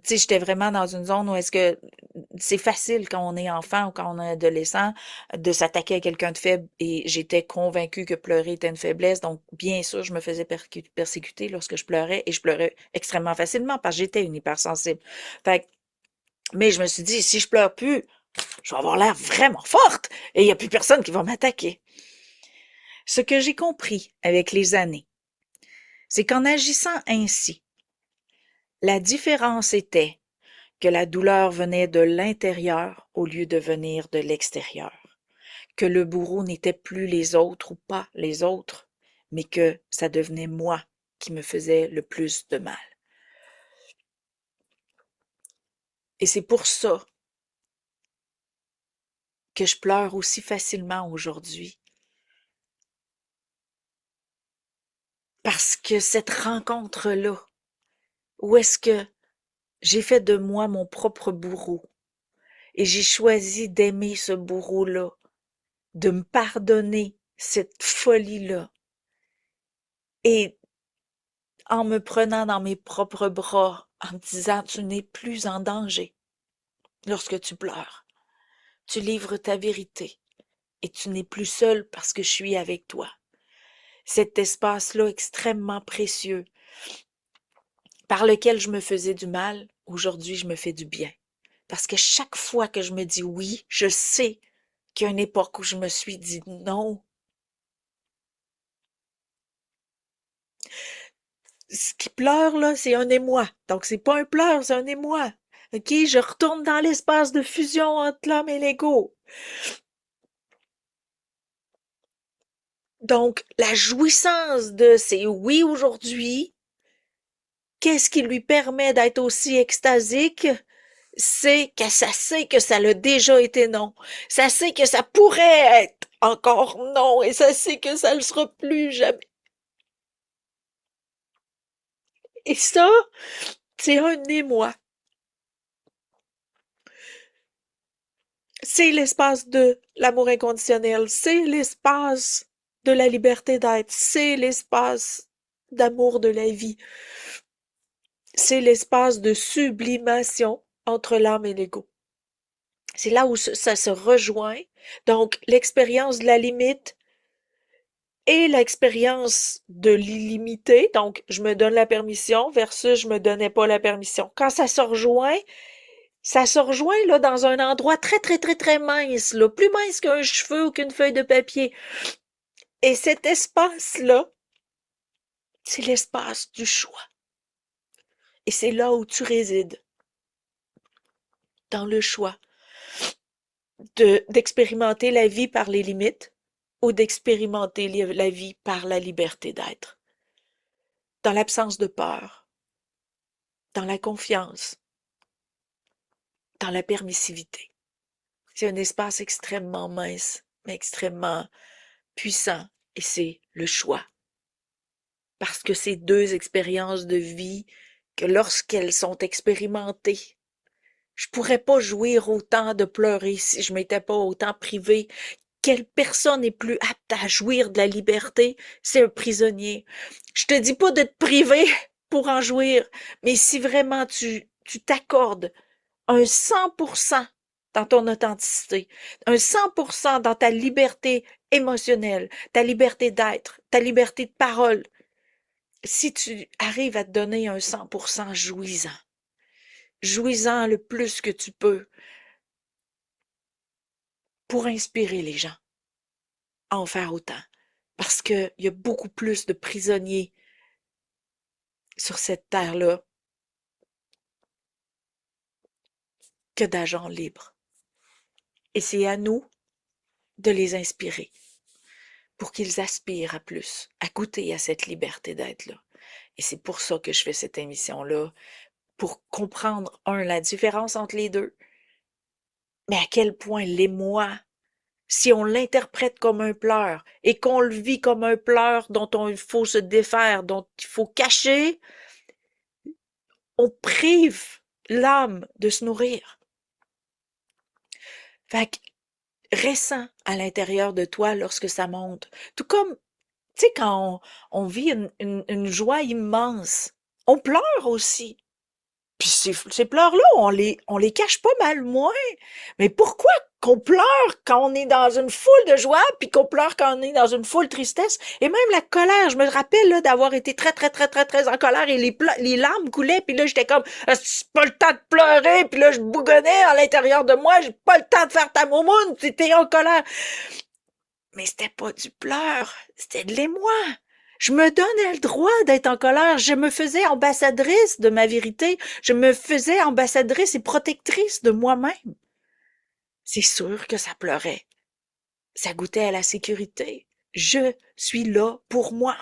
sais, j'étais vraiment dans une zone où est-ce que c'est facile quand on est enfant ou quand on est adolescent de s'attaquer à quelqu'un de faible et j'étais convaincue que pleurer était une faiblesse. Donc, bien sûr, je me faisais persécuter lorsque je pleurais et je pleurais extrêmement facilement parce que j'étais une hypersensible. Fait Mais je me suis dit, si je pleure plus, je vais avoir l'air vraiment forte et il n'y a plus personne qui va m'attaquer. Ce que j'ai compris avec les années, c'est qu'en agissant ainsi, la différence était que la douleur venait de l'intérieur au lieu de venir de l'extérieur, que le bourreau n'était plus les autres ou pas les autres, mais que ça devenait moi qui me faisait le plus de mal. Et c'est pour ça que je pleure aussi facilement aujourd'hui. Parce que cette rencontre-là, où est-ce que j'ai fait de moi mon propre bourreau et j'ai choisi d'aimer ce bourreau-là, de me pardonner cette folie-là et en me prenant dans mes propres bras, en me disant tu n'es plus en danger lorsque tu pleures. Tu livres ta vérité et tu n'es plus seul parce que je suis avec toi. Cet espace-là extrêmement précieux par lequel je me faisais du mal, aujourd'hui je me fais du bien. Parce que chaque fois que je me dis oui, je sais qu'il y a une époque où je me suis dit non. Ce qui pleure, là, c'est un émoi. Donc, c'est pas un pleur, c'est un émoi. OK? Je retourne dans l'espace de fusion entre l'homme et l'ego. Donc, la jouissance de ces oui aujourd'hui, qu'est-ce qui lui permet d'être aussi extasique? C'est que ça sait que ça l'a déjà été non. Ça sait que ça pourrait être encore non et ça sait que ça le sera plus jamais. Et ça, c'est un émoi. C'est l'espace de l'amour inconditionnel, c'est l'espace de la liberté d'être, c'est l'espace d'amour de la vie, c'est l'espace de sublimation entre l'âme et l'ego. C'est là où ça se rejoint. Donc, l'expérience de la limite et l'expérience de l'illimité. Donc, je me donne la permission versus je me donnais pas la permission. Quand ça se rejoint là dans un endroit très très très très mince, là, plus mince qu'un cheveu ou qu'une feuille de papier. Et cet espace-là, c'est l'espace du choix. Et c'est là où tu résides, dans le choix d'expérimenter la vie par les limites ou d'expérimenter la vie par la liberté d'être. Dans l'absence de peur, dans la confiance, dans la permissivité. C'est un espace extrêmement mince, mais extrêmement puissant, et c'est le choix. Parce que ces deux expériences de vie, que lorsqu'elles sont expérimentées, je pourrais pas jouir autant de pleurer si je m'étais pas autant privée. Quelle personne est plus apte à jouir de la liberté? C'est un prisonnier. Je te dis pas de te priver pour en jouir, mais si vraiment tu t'accordes un 100% dans ton authenticité, un 100% dans ta liberté émotionnelle, ta liberté d'être, ta liberté de parole, si tu arrives à te donner un 100% jouissant, jouissant le plus que tu peux pour inspirer les gens à en faire autant. Parce qu'il y a beaucoup plus de prisonniers sur cette terre-là que d'agents libres. Et c'est à nous de les inspirer pour qu'ils aspirent à plus, à goûter à cette liberté d'être-là. Et c'est pour ça que je fais cette émission-là, pour comprendre, la différence entre les deux, mais à quel point l'émoi, si on l'interprète comme un pleur et qu'on le vit comme un pleur dont il faut se défaire, dont il faut cacher, on prive l'âme de se nourrir. Fait que ressens à l'intérieur de toi lorsque ça monte. Tout comme, tu sais, quand on vit une joie immense, on pleure aussi. Puis ces pleurs-là, on les cache pas mal moins. Mais pourquoi qu'on pleure quand on est dans une foule de joie, puis qu'on pleure quand on est dans une foule de tristesse? Et même la colère, je me rappelle là, d'avoir été très, très, très, très, très en colère et les larmes coulaient, puis là, j'étais comme, ah, c'est pas le temps de pleurer, puis là, je bougonnais à l'intérieur de moi, j'ai pas le temps de faire ta moumoune, t'étais en colère. Mais c'était pas du pleur, c'était de l'émoi. Je me donnais le droit d'être en colère. Je me faisais ambassadrice de ma vérité. Je me faisais ambassadrice et protectrice de moi-même. C'est sûr que ça pleurait. Ça goûtait à la sécurité. Je suis là pour moi.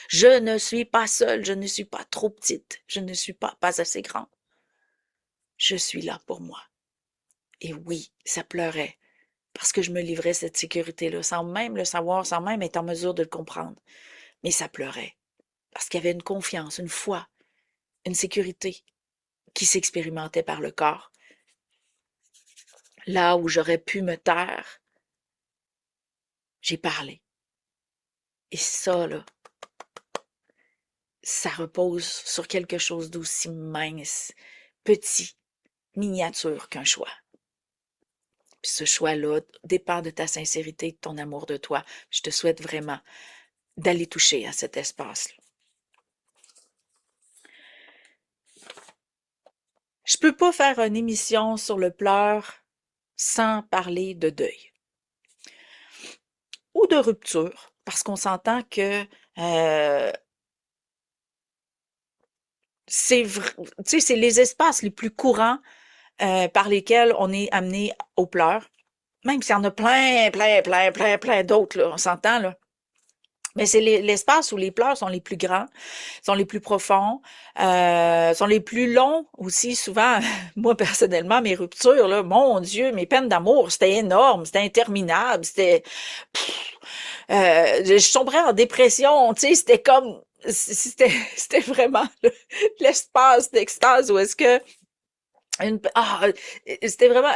Je ne suis pas seule. Je ne suis pas trop petite. Je ne suis pas assez grande. Je suis là pour moi. Et oui, ça pleurait. Parce que je me livrais cette sécurité-là, sans même le savoir, sans même être en mesure de le comprendre. Mais ça pleurait. Parce qu'il y avait une confiance, une foi, une sécurité qui s'expérimentait par le corps. Là où j'aurais pu me taire, j'ai parlé. Et ça, là, ça repose sur quelque chose d'aussi mince, petit, miniature qu'un choix. Puis ce choix-là dépend de ta sincérité et de ton amour de toi. Je te souhaite vraiment d'aller toucher à cet espace-là. Je peux pas faire une émission sur le pleur sans parler de deuil ou de rupture, parce qu'on s'entend que c'est les espaces les plus courants par lesquels on est amené aux pleurs, même s'il y en a plein, plein, plein, plein, plein d'autres, là, on s'entend, là. Mais c'est l'espace où les pleurs sont les plus grands, sont les plus profonds, sont les plus longs aussi. Souvent, moi personnellement, mes ruptures, là, mon Dieu, mes peines d'amour, c'était énorme, c'était interminable, je sombrais en dépression, tu sais, c'était vraiment l'espace d'extase où est-ce que c'était vraiment,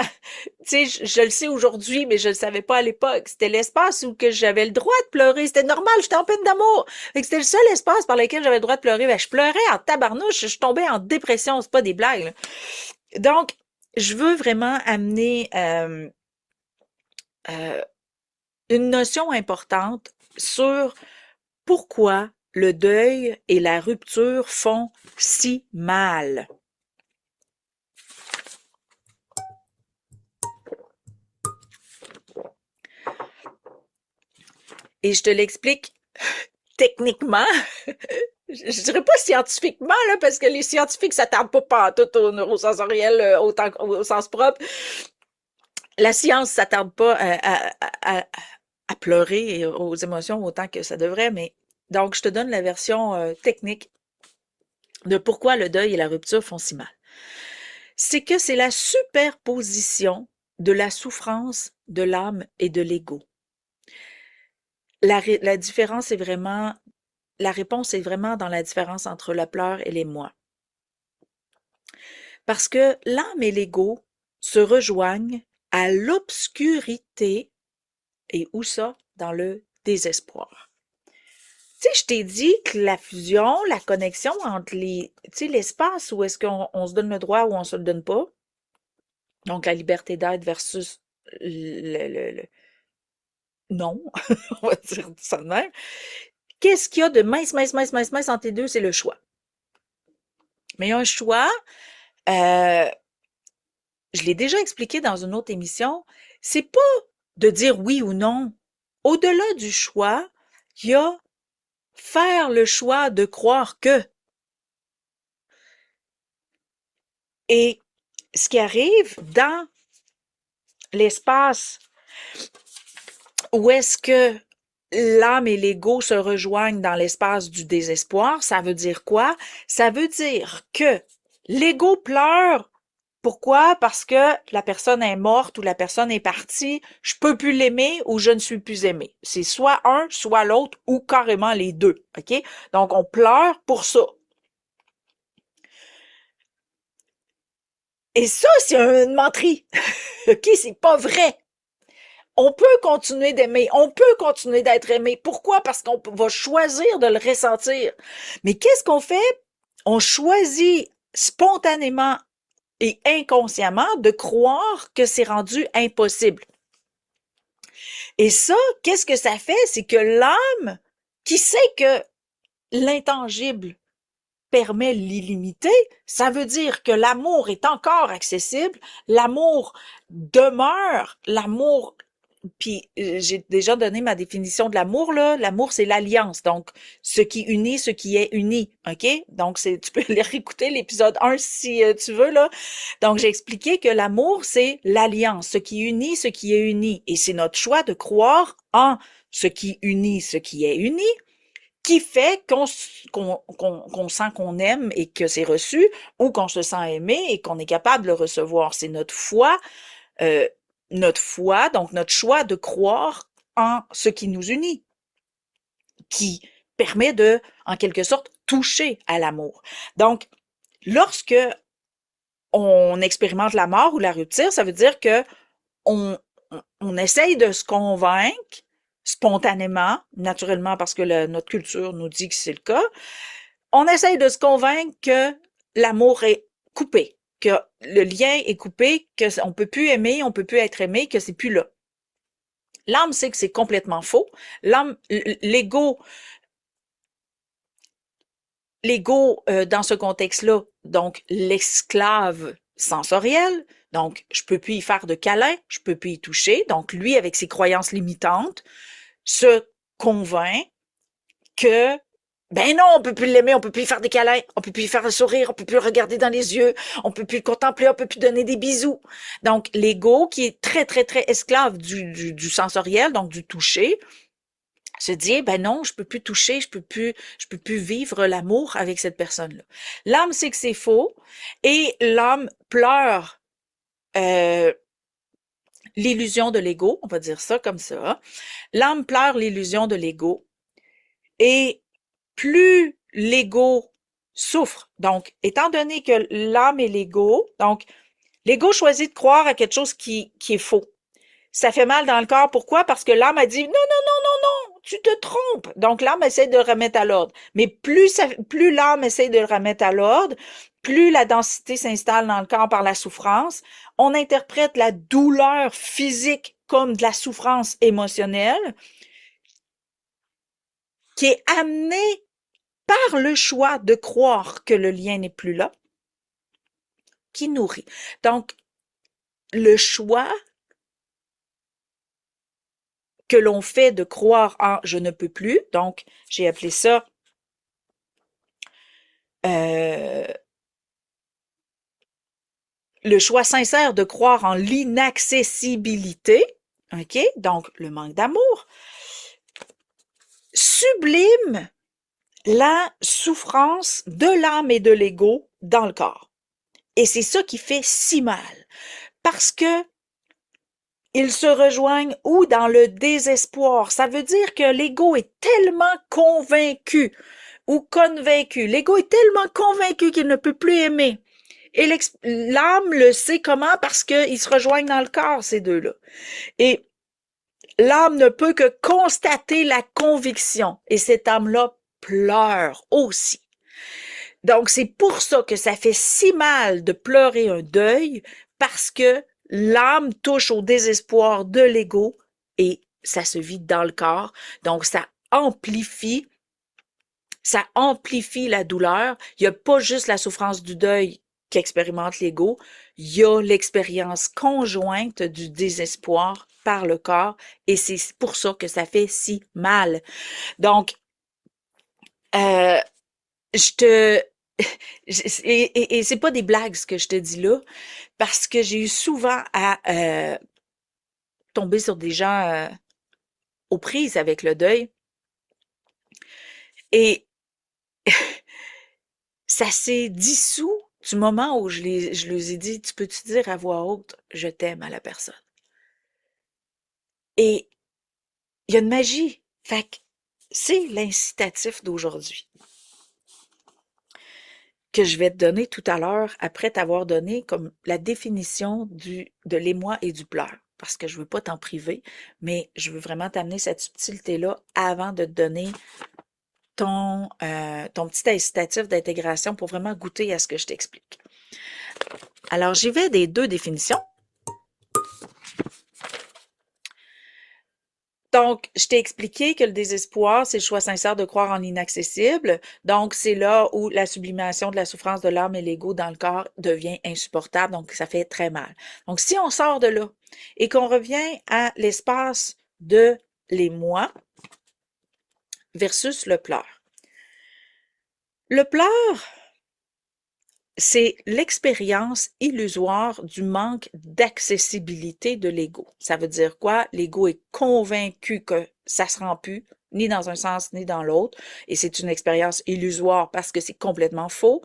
tu sais, je le sais aujourd'hui, mais je le savais pas à l'époque. C'était l'espace où que j'avais le droit de pleurer. C'était normal, j'étais en peine d'amour. Fait que c'était le seul espace par lequel j'avais le droit de pleurer. Ben, je pleurais en tabarnouche, je tombais en dépression, c'est pas des blagues, là. Donc, je veux vraiment amener euh, une notion importante sur pourquoi le deuil et la rupture font si mal. Et je te l'explique techniquement, je dirais pas scientifiquement, là, parce que les scientifiques s'attardent pas pantoute au neurosensoriel autant au sens propre. La science s'attarde pas à pleurer et aux émotions autant que ça devrait, mais donc je te donne la version technique de pourquoi le deuil et la rupture font si mal. C'est que c'est la superposition de la souffrance, de l'âme et de l'ego. La différence est vraiment, la réponse est vraiment dans la différence entre la pleur et l'émoi. Parce que l'âme et l'ego se rejoignent à l'obscurité et où ça? Dans le désespoir. Tu sais, je t'ai dit que la fusion, la connexion entre tu sais, l'espace où est-ce qu'on se donne le droit ou on se le donne pas, donc la liberté d'être versus le non, on va dire ça de même. Qu'est-ce qu'il y a de mince, mince, mince, mince, mince entre les deux? C'est le choix. Mais un choix, je l'ai déjà expliqué dans une autre émission, c'est pas de dire oui ou non. Au-delà du choix, il y a faire le choix de croire que. Et ce qui arrive dans l'espace où est-ce que l'âme et l'ego se rejoignent dans l'espace du désespoir, ça veut dire quoi? Ça veut dire que l'ego pleure. Pourquoi? Parce que la personne est morte ou la personne est partie, je peux plus l'aimer ou je ne suis plus aimé. C'est soit un, soit l'autre ou carrément les deux, OK? Donc, on pleure pour ça. Et ça, c'est une menterie. OK? C'est pas vrai. On peut continuer d'aimer, on peut continuer d'être aimé. Pourquoi? Parce qu'on va choisir de le ressentir. Mais qu'est-ce qu'on fait? On choisit spontanément et inconsciemment de croire que c'est rendu impossible. Et ça, qu'est-ce que ça fait? C'est que l'âme, qui sait que l'intangible permet l'illimité, ça veut dire que l'amour est encore accessible, l'amour demeure, l'amour, puis j'ai déjà donné ma définition de l'amour, là, l'amour c'est l'alliance, donc ce qui unit, ce qui est uni, ok? Donc tu peux aller réécouter l'épisode 1 si tu veux, là. Donc j'ai expliqué que l'amour c'est l'alliance, ce qui unit, ce qui est uni, et c'est notre choix de croire en ce qui unit, ce qui est uni, qui fait qu'on sent qu'on aime et que c'est reçu, ou qu'on se sent aimé et qu'on est capable de le recevoir. C'est euh, notre foi, donc notre choix de croire en ce qui nous unit, qui permet de, en quelque sorte, toucher à l'amour. Donc, lorsque on expérimente la mort ou la rupture, ça veut dire que on essaye de se convaincre spontanément, naturellement parce que notre culture nous dit que c'est le cas, on essaye de se convaincre que l'amour est coupé, que le lien est coupé, que on peut plus aimer, on peut plus être aimé, que c'est plus là. L'âme sait que c'est complètement faux. L'ego, dans ce contexte-là, donc l'esclave sensoriel, donc je peux plus y faire de câlin, je peux plus y toucher, donc lui avec ses croyances limitantes se convainc que ben non, on peut plus l'aimer, on peut plus lui faire des câlins, on peut plus lui faire un sourire, on peut plus le regarder dans les yeux, on peut plus le contempler, on peut plus donner des bisous. Donc l'ego qui est très très très esclave du sensoriel, donc du toucher, se dit ben non, je peux plus toucher, je peux plus vivre l'amour avec cette personne-là. L'âme sait que c'est faux et l'âme pleure l'illusion de l'ego, on va dire ça comme ça. L'âme pleure l'illusion de l'ego et plus l'ego souffre. Donc, étant donné que l'âme et l'ego, donc l'ego choisit de croire à quelque chose qui est faux. Ça fait mal dans le corps. Pourquoi? Parce que l'âme a dit non, non, non, non, non, tu te trompes. Donc l'âme essaie de le remettre à l'ordre. Mais plus l'âme essaie de le remettre à l'ordre, plus la densité s'installe dans le corps par la souffrance. On interprète la douleur physique comme de la souffrance émotionnelle qui est amenée par le choix de croire que le lien n'est plus là, qui nourrit. Donc, le choix que l'on fait de croire en je ne peux plus, donc j'ai appelé ça le choix sincère de croire en l'inaccessibilité, ok, donc le manque d'amour, sublime la souffrance de l'âme et de l'ego dans le corps. Et c'est ça qui fait si mal, parce que ils se rejoignent ou dans le désespoir. Ça veut dire que l'ego est tellement convaincu ou convaincu. L'ego est tellement convaincu qu'il ne peut plus aimer. Et l'âme le sait comment? Parce qu'ils se rejoignent dans le corps, ces deux-là. Et l'âme ne peut que constater la conviction. Et cette âme-là pleure aussi. Donc, c'est pour ça que ça fait si mal de pleurer un deuil, parce que l'âme touche au désespoir de l'ego et ça se vit dans le corps. Donc, ça amplifie la douleur. Il n'y a pas juste la souffrance du deuil qu'expérimente l'ego, il y a l'expérience conjointe du désespoir par le corps et c'est pour ça que ça fait si mal. Donc, euh, je te... Et c'est pas des blagues ce que je te dis là, parce que j'ai eu souvent à tomber sur des gens aux prises avec le deuil. Et ça s'est dissous du moment où je les ai dit, tu peux-tu dire à voix haute, je t'aime à la personne. Et il y a une magie. Fait que c'est l'incitatif d'aujourd'hui que je vais te donner tout à l'heure après t'avoir donné comme la définition de l'émoi et du pleur. Parce que je veux pas t'en priver, mais je veux vraiment t'amener cette subtilité-là avant de te donner ton petit incitatif d'intégration pour vraiment goûter à ce que je t'explique. Alors, j'y vais des 2 définitions. Donc, je t'ai expliqué que le désespoir, c'est le choix sincère de croire en l'inaccessible. Donc, c'est là où la sublimation de la souffrance de l'âme et l'ego dans le corps devient insupportable. Donc, ça fait très mal. Donc, si on sort de là et qu'on revient à l'espace de l'émoi versus le pleur. Le pleur, c'est l'expérience illusoire du manque d'accessibilité de l'ego. Ça veut dire quoi? L'ego est convaincu que ça se rend plus, ni dans un sens ni dans l'autre, et c'est une expérience illusoire parce que c'est complètement faux,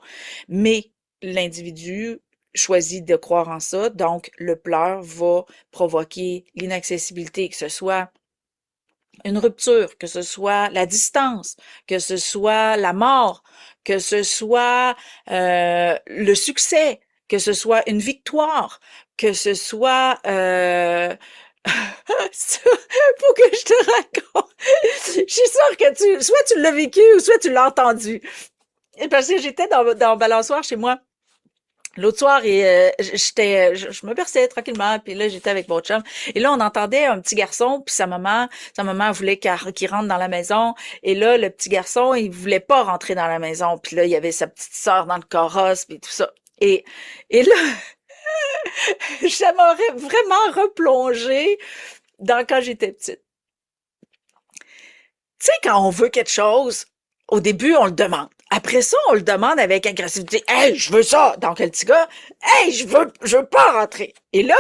mais l'individu choisit de croire en ça, donc le pleur va provoquer l'inaccessibilité, que ce soit une rupture, que ce soit la distance, que ce soit la mort, que ce soit le succès, que ce soit une victoire, que ce soit faut que je te raconte. Je suis sûre que soit tu l'as vécu ou soit tu l'as entendu. Parce que j'étais dans Balançoire chez moi l'autre soir et je me berçais tranquillement, puis là j'étais avec mon chum et là on entendait un petit garçon puis sa maman voulait qu'il rentre dans la maison et là le petit garçon il voulait pas rentrer dans la maison puis là il y avait sa petite sœur dans le carrosse puis tout ça et là ça m'aurait vraiment replongé dans quand j'étais petite. Tu sais, quand on veut quelque chose, au début, on le demande. Après ça, on le demande avec agressivité. Hey, je veux ça. Donc, le petit gars, hey, je veux pas rentrer. Et là,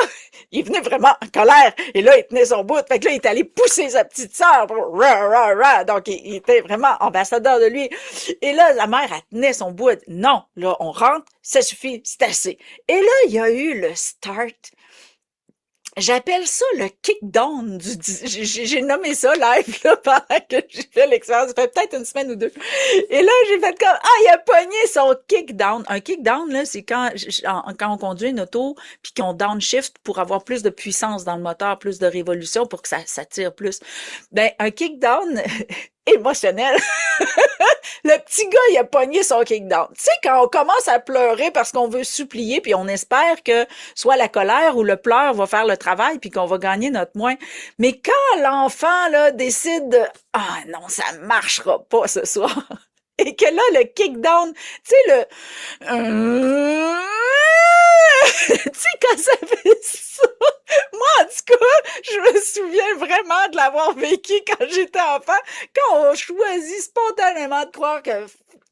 il venait vraiment en colère. Et là, il tenait son bout. Fait que là, il est allé pousser sa petite sœur. Donc, il était vraiment ambassadeur de lui. Et là, la mère, elle tenait son bout. Non, là, on rentre. Ça suffit. C'est assez. Et là, il y a eu le start. J'appelle ça le kick-down j'ai nommé ça live, là, pendant que j'ai fait l'expérience. Ça fait peut-être une semaine ou 2. Et là, j'ai fait comme, ah, il a pogné son kick-down. Un kick-down, là, c'est quand on conduit une auto puis qu'on downshift pour avoir plus de puissance dans le moteur, plus de révolution pour que ça tire plus. Ben, un kick-down émotionnel. Le petit gars, il a pogné son kick-down. Tu sais, quand on commence à pleurer parce qu'on veut supplier, puis on espère que soit la colère ou le pleur va faire le travail, puis qu'on va gagner notre moins. Mais quand l'enfant, là, décide de « Ah non, ça marchera pas ce soir », et que là, le kick-down, tu sais, tu sais, quand ça fait ça, moi, en tout cas, je me souviens vraiment de l'avoir vécu quand j'étais enfant, quand on choisit spontanément de croire que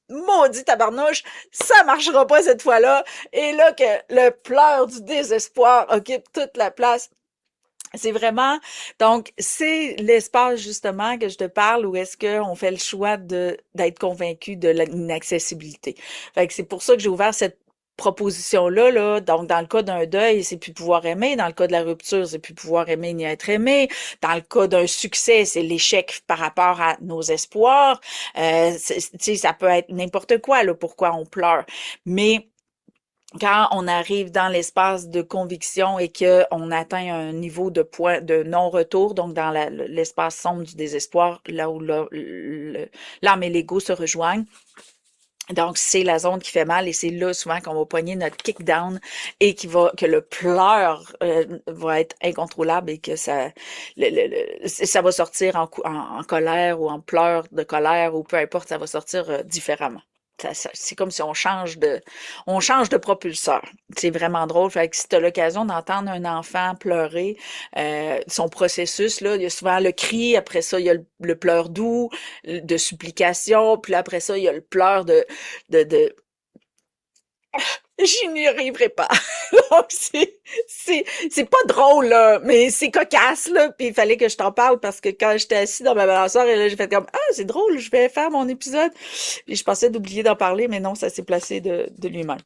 maudit tabarnouche, ça marchera pas cette fois-là, et là que le pleur du désespoir occupe toute la place. C'est vraiment, donc, c'est l'espace justement que je te parle où est-ce qu'on fait le choix d'être convaincu de l'inaccessibilité. Fait que c'est pour ça que j'ai ouvert cette proposition-là, là. Donc, dans le cas d'un deuil, c'est plus pouvoir aimer. Dans le cas de la rupture, c'est plus pouvoir aimer ni être aimé. Dans le cas d'un succès, c'est l'échec par rapport à nos espoirs. Tu sais, ça peut être n'importe quoi, là, pourquoi on pleure. Mais quand on arrive dans l'espace de conviction et qu'on atteint un niveau de point de non-retour, donc dans l'espace sombre du désespoir, là où l'âme et l'ego se rejoignent, donc c'est la zone qui fait mal et c'est là souvent qu'on va pogner notre kick-down et que le pleur va être incontrôlable et que ça va sortir en colère ou en pleurs de colère ou peu importe, ça va sortir différemment. C'est comme si on change de propulseur. C'est vraiment drôle. Fait que si tu as l'occasion d'entendre un enfant pleurer, son processus, là, il y a souvent le cri, après ça, il y a le pleur doux, de supplication, puis après ça, il y a le pleur de j'y n'y arriverai pas. Donc, c'est pas drôle, là, mais c'est cocasse, là, puis il fallait que je t'en parle parce que quand j'étais assis dans ma balançoire, et là, j'ai fait comme, ah, c'est drôle, je vais faire mon épisode. Puis je pensais d'oublier d'en parler, mais non, ça s'est placé de lui-même.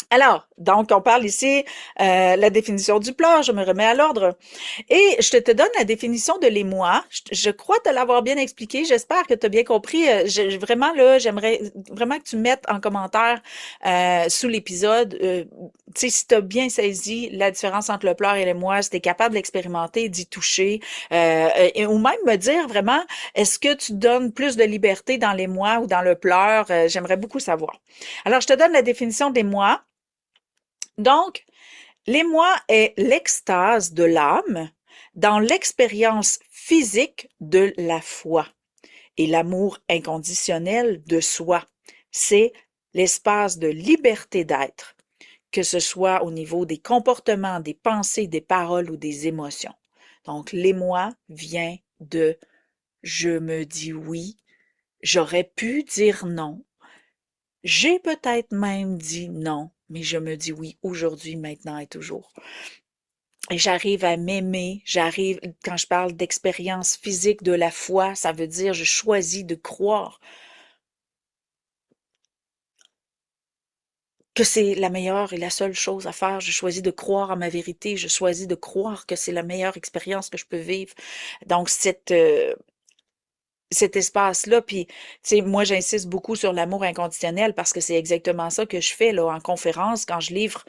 Alors, donc, on parle ici la définition du pleur, je me remets à l'ordre. Et je te donne la définition de l'émoi. Je crois te l'avoir bien expliqué. J'espère que tu as bien compris. Vraiment, là, j'aimerais vraiment que tu mettes en commentaire sous l'épisode, tu sais, si tu as bien saisi la différence entre le pleur et l'émoi, si tu es capable d'expérimenter, d'y toucher, ou même me dire vraiment, est-ce que tu donnes plus de liberté dans l'émoi ou dans le pleur? J'aimerais beaucoup savoir. Alors, je te donne la définition d'émoi. Donc, l'émoi est l'extase de l'âme dans l'expérience physique de la foi et l'amour inconditionnel de soi. C'est l'espace de liberté d'être, que ce soit au niveau des comportements, des pensées, des paroles ou des émotions. Donc, l'émoi vient de je me dis oui, j'aurais pu dire non, j'ai peut-être même dit non, mais je me dis oui aujourd'hui, maintenant et toujours. Et j'arrive à m'aimer, quand je parle d'expérience physique de la foi, ça veut dire je choisis de croire que c'est la meilleure et la seule chose à faire. Je choisis de croire à ma vérité, je choisis de croire que c'est la meilleure expérience que je peux vivre. Donc, cet espace-là, puis, tu sais, moi, j'insiste beaucoup sur l'amour inconditionnel parce que c'est exactement ça que je fais, là, en conférence, quand je livre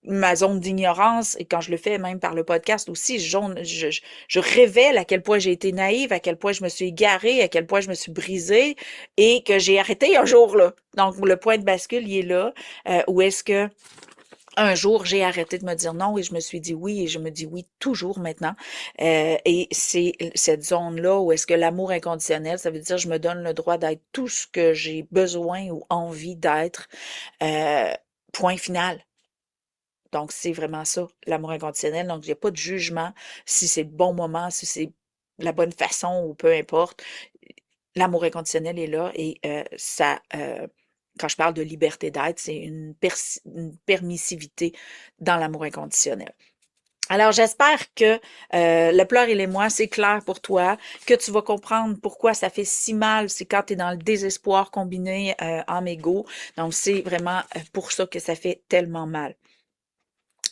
ma zone d'ignorance, et quand je le fais même par le podcast aussi, je révèle à quel point j'ai été naïve, à quel point je me suis égarée, à quel point je me suis brisée et que j'ai arrêté un jour, là. Donc, le point de bascule, il est là, où est-ce que un jour, j'ai arrêté de me dire non et je me suis dit oui et je me dis oui toujours maintenant. Et c'est cette zone-là où est-ce que l'amour inconditionnel, ça veut dire je me donne le droit d'être tout ce que j'ai besoin ou envie d'être. Euh, Point final. Donc, c'est vraiment ça, l'amour inconditionnel. Donc, il n'y a pas de jugement si c'est le bon moment, si c'est la bonne façon ou peu importe. L'amour inconditionnel est là et quand je parle de liberté d'être, c'est une permissivité dans l'amour inconditionnel. Alors, j'espère que le pleur et l'émoi, c'est clair pour toi, que tu vas comprendre pourquoi ça fait si mal, c'est quand tu es dans le désespoir combiné en égo. Donc, c'est vraiment pour ça que ça fait tellement mal.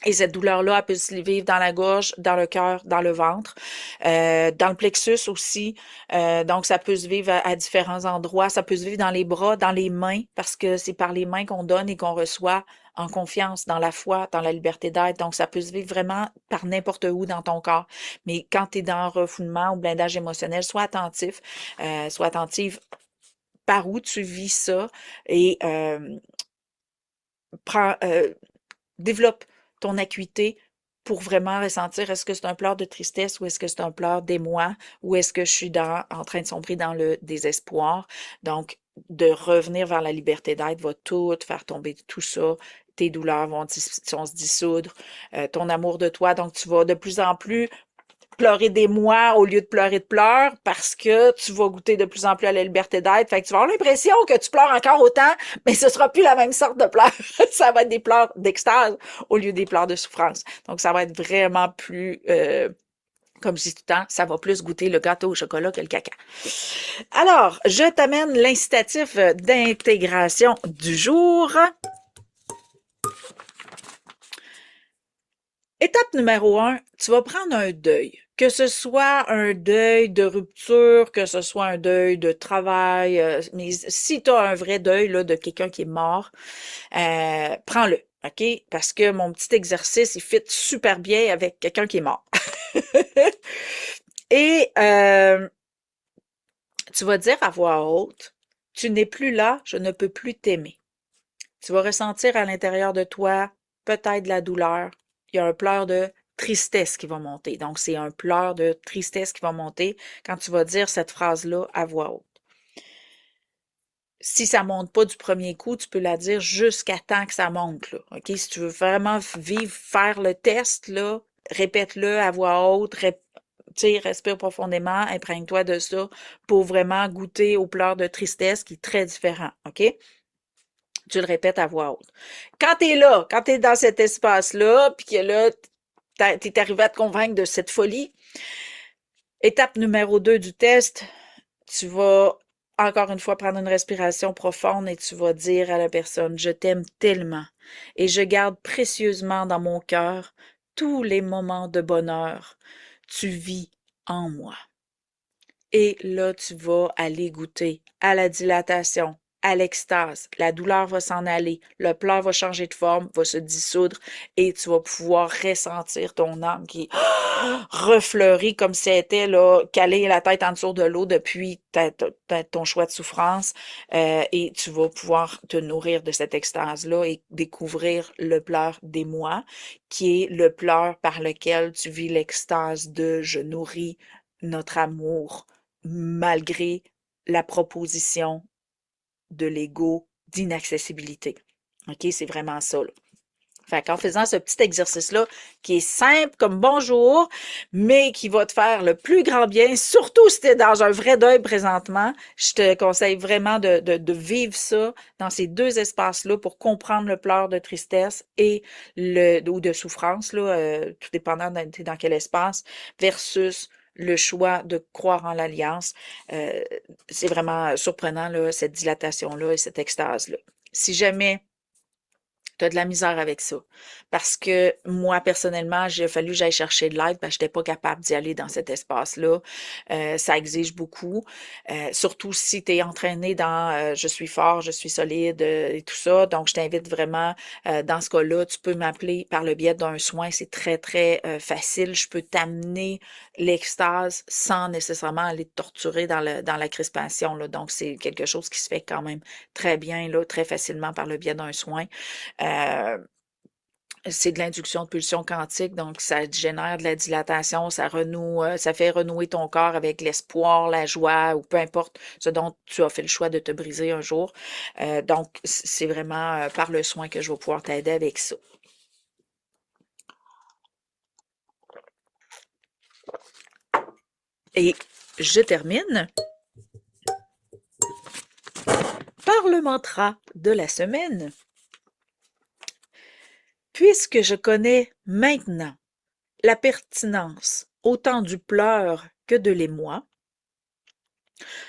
Et cette douleur-là, elle peut se vivre dans la gorge, dans le cœur, dans le ventre, dans le plexus aussi. Donc, ça peut se vivre à différents endroits. Ça peut se vivre dans les bras, dans les mains, parce que c'est par les mains qu'on donne et qu'on reçoit en confiance, dans la foi, dans la liberté d'être. Donc, ça peut se vivre vraiment par n'importe où dans ton corps. Mais quand tu es dans un refoulement ou blindage émotionnel, sois attentive par où tu vis ça et prends, développe ton acuité pour vraiment ressentir est-ce que c'est un pleur de tristesse ou est-ce que c'est un pleur d'émoi ou est-ce que je suis en train de sombrer dans le désespoir. Donc, de revenir vers la liberté d'être va tout faire tomber tout ça. Tes douleurs vont se dissoudre, ton amour de toi. Donc, tu vas de plus en plus pleurer des mois au lieu de pleurer de pleurs parce que tu vas goûter de plus en plus à la liberté d'être. Fait que tu vas avoir l'impression que tu pleures encore autant, mais ce sera plus la même sorte de pleurs. Ça va être des pleurs d'extase au lieu des pleurs de souffrance. Donc, ça va être vraiment plus, comme je dis tout le temps, ça va plus goûter le gâteau au chocolat que le caca. Alors, je t'amène l'incitatif d'intégration du jour. Étape numéro 1, tu vas prendre un deuil. Que ce soit un deuil de rupture, que ce soit un deuil de travail, mais si tu as un vrai deuil là, de quelqu'un qui est mort, prends-le, OK? Parce que mon petit exercice, il fit super bien avec quelqu'un qui est mort. Et tu vas dire à voix haute, tu n'es plus là, je ne peux plus t'aimer. Tu vas ressentir à l'intérieur de toi peut-être de la douleur. Il y a un pleur de tristesse qui va monter. Donc, c'est un pleur de tristesse qui va monter quand tu vas dire cette phrase-là à voix haute. Si ça monte pas du premier coup, tu peux la dire jusqu'à temps que ça monte, là. OK? Si tu veux vraiment faire le test, là, répète-le à voix haute, respire profondément, imprègne-toi de ça pour vraiment goûter aux pleurs de tristesse qui est très différent. OK? Tu le répètes à voix haute. Quand tu es là, quand tu es dans cet espace-là, puis que là, tu es arrivé à te convaincre de cette folie, étape numéro 2 du test, tu vas encore une fois, prendre une respiration profonde et tu vas dire à la personne, je t'aime tellement et je garde précieusement dans mon cœur tous les moments de bonheur. Tu vis en moi. Et là, tu vas aller goûter à la dilatation, à l'extase. La douleur va s'en aller, le pleur va changer de forme, va se dissoudre et tu vas pouvoir ressentir ton âme qui est refleurie comme si elle était là, calée la tête en dessous de l'eau depuis ton choix de souffrance et tu vas pouvoir te nourrir de cette extase-là et découvrir le pleur des moi, qui est le pleur par lequel tu vis l'extase de je nourris notre amour malgré la proposition de l'ego d'inaccessibilité. OK, c'est vraiment ça, là. Fait qu'en faisant ce petit exercice-là, qui est simple comme bonjour, mais qui va te faire le plus grand bien, surtout si tu es dans un vrai deuil présentement, je te conseille vraiment de vivre ça dans ces deux espaces-là pour comprendre le pleur de tristesse et ou de souffrance, là, tout dépendant dans quel espace, versus le choix de croire en l'alliance. C'est vraiment surprenant, là, cette dilatation-là et cette extase-là. Si jamais tu as de la misère avec ça. Parce que moi, personnellement, j'ai fallu que j'aille chercher de l'aide parce que je n'étais pas capable d'y aller dans cet espace-là. Ça exige beaucoup. Surtout si tu es entraîné dans je suis fort, je suis solide et tout ça. Donc, je t'invite vraiment, dans ce cas-là, tu peux m'appeler par le biais d'un soin. C'est très, très facile. Je peux t'amener l'extase sans nécessairement aller te torturer dans la crispation, là. Donc, c'est quelque chose qui se fait quand même très bien, là, très facilement par le biais d'un soin. C'est de l'induction de pulsion quantique, donc ça génère de la dilatation, ça renoue, ça fait renouer ton corps avec l'espoir, la joie ou peu importe ce dont tu as fait le choix de te briser un jour. Donc, c'est vraiment par le soin que je vais pouvoir t'aider avec ça. Et je termine par le mantra de la semaine. Puisque je connais maintenant la pertinence autant du pleur que de l'émoi,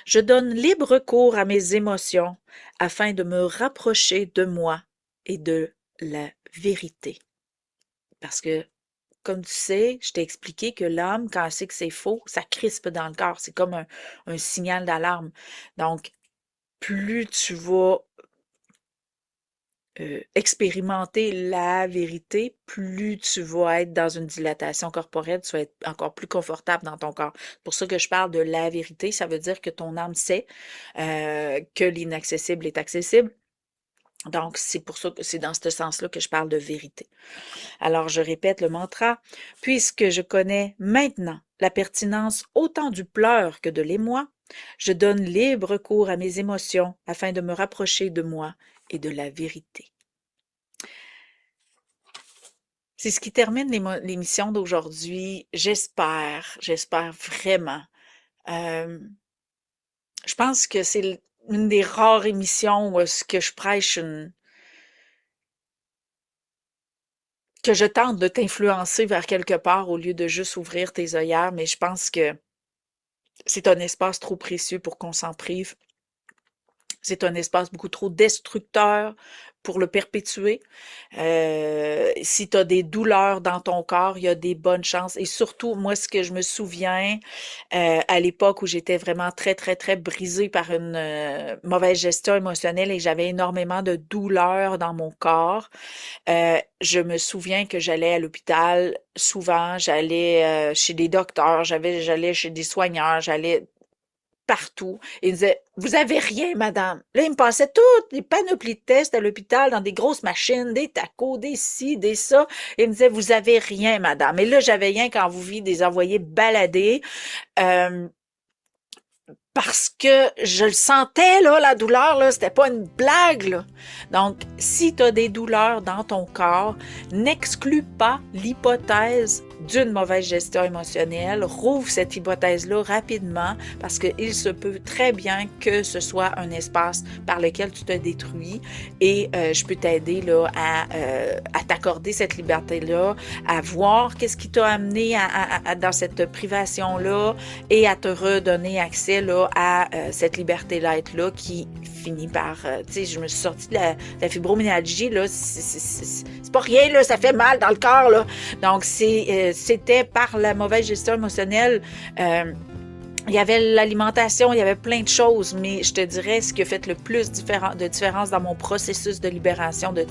je donne libre cours à mes émotions afin de me rapprocher de moi et de la vérité. Parce que, comme tu sais, je t'ai expliqué que l'âme, quand elle sait que c'est faux, ça crispe dans le corps. C'est comme un signal d'alarme. Donc, plus tu vas expérimenter la vérité, plus tu vas être dans une dilatation corporelle, tu vas être encore plus confortable dans ton corps. C'est pour ça que je parle de la vérité, ça veut dire que ton âme sait que l'inaccessible est accessible. Donc, c'est pour ça que c'est dans ce sens-là que je parle de vérité. Alors, je répète le mantra, puisque je connais maintenant la pertinence autant du pleur que de l'émoi, je donne libre cours à mes émotions afin de me rapprocher de moi et de la vérité. C'est ce qui termine l'émission d'aujourd'hui. J'espère vraiment. Je pense que c'est une des rares émissions où ce que je prêche que je tente de t'influencer vers quelque part au lieu de juste ouvrir tes œillères, mais je pense que c'est un espace trop précieux pour qu'on s'en prive. C'est un espace beaucoup trop destructeur pour le perpétuer. Si tu as des douleurs dans ton corps, il y a des bonnes chances. Et surtout, moi, ce que je me souviens, à l'époque où j'étais vraiment très, très, très brisée par une mauvaise gestion émotionnelle et que j'avais énormément de douleurs dans mon corps, je me souviens que j'allais à l'hôpital souvent, j'allais chez des docteurs, j'allais chez des soigneurs, j'allais partout. Il me disait, vous avez rien, madame. Là, il me passait toutes les panoplies de tests à l'hôpital dans des grosses machines, des tacos, des ci, des ça. Il me disait, vous avez rien, madame. Et là, j'avais rien quand vous vit des envoyés balader. Parce que je le sentais, là, la douleur, là, c'était pas une blague, là. Donc, si tu as des douleurs dans ton corps, n'exclus pas l'hypothèse d'une mauvaise gestion émotionnelle, rouvre cette hypothèse-là rapidement parce qu'il se peut très bien que ce soit un espace par lequel tu te détruis et je peux t'aider là à t'accorder cette liberté-là, à voir qu'est-ce qui t'a amené dans cette privation-là et à te redonner accès là à cette liberté-là qui finit par, tu sais, je me suis sortie de la fibromyalgie, là, c'est pas rien, là, ça fait mal dans le corps, là. Donc, c'était par la mauvaise gestion émotionnelle, il y avait l'alimentation, il y avait plein de choses, mais je te dirais, ce qui a fait le plus de différence dans mon processus de libération de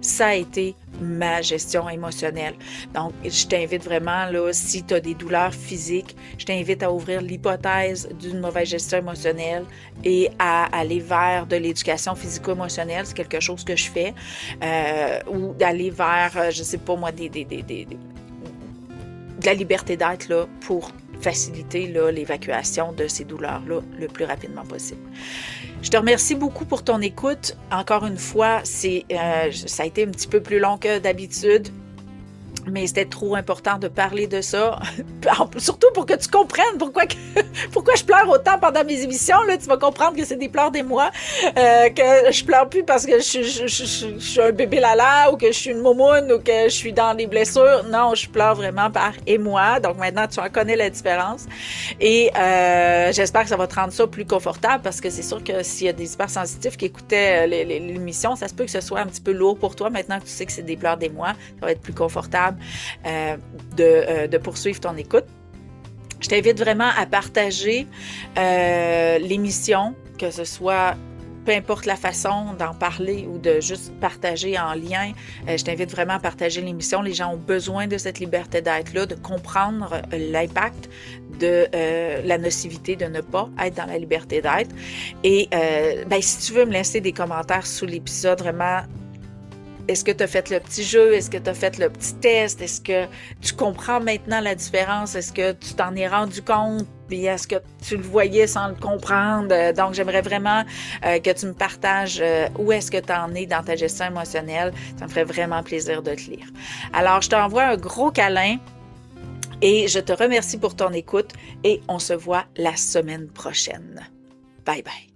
ça a été ma gestion émotionnelle. Donc, je t'invite vraiment, là, si tu as des douleurs physiques, je t'invite à ouvrir l'hypothèse d'une mauvaise gestion émotionnelle et à aller vers de l'éducation physico-émotionnelle, c'est quelque chose que je fais, ou d'aller vers, je sais pas moi, de la liberté d'être là pour faciliter là, l'évacuation de ces douleurs-là le plus rapidement possible. Je te remercie beaucoup pour ton écoute. Encore une fois, ça a été un petit peu plus long que d'habitude, mais c'était trop important de parler de ça, surtout pour que tu comprennes pourquoi je pleure autant pendant mes émissions. Là, tu vas comprendre que c'est des pleurs d'émoi, que je pleure plus parce que je suis un bébé lala ou que je suis une moumoune ou que je suis dans des blessures. Non, je pleure vraiment par émoi. Donc maintenant, tu en connais la différence. Et j'espère que ça va te rendre ça plus confortable parce que c'est sûr que s'il y a des hypersensitifs qui écoutaient l'émission, ça se peut que ce soit un petit peu lourd pour toi. Maintenant que tu sais que c'est des pleurs d'émoi, ça va être plus confortable de poursuivre ton écoute. Je t'invite vraiment à partager l'émission, que ce soit peu importe la façon d'en parler ou de juste partager en lien. Je t'invite vraiment à partager l'émission. Les gens ont besoin de cette liberté d'être-là, de comprendre l'impact de la nocivité de ne pas être dans la liberté d'être. Et si tu veux me laisser des commentaires sous l'épisode, vraiment, est-ce que tu as fait le petit jeu? Est-ce que tu as fait le petit test? Est-ce que tu comprends maintenant la différence? Est-ce que tu t'en es rendu compte? Puis est-ce que tu le voyais sans le comprendre? Donc, j'aimerais vraiment que tu me partages où est-ce que tu en es dans ta gestion émotionnelle. Ça me ferait vraiment plaisir de te lire. Alors, je t'envoie un gros câlin et je te remercie pour ton écoute et on se voit la semaine prochaine. Bye bye.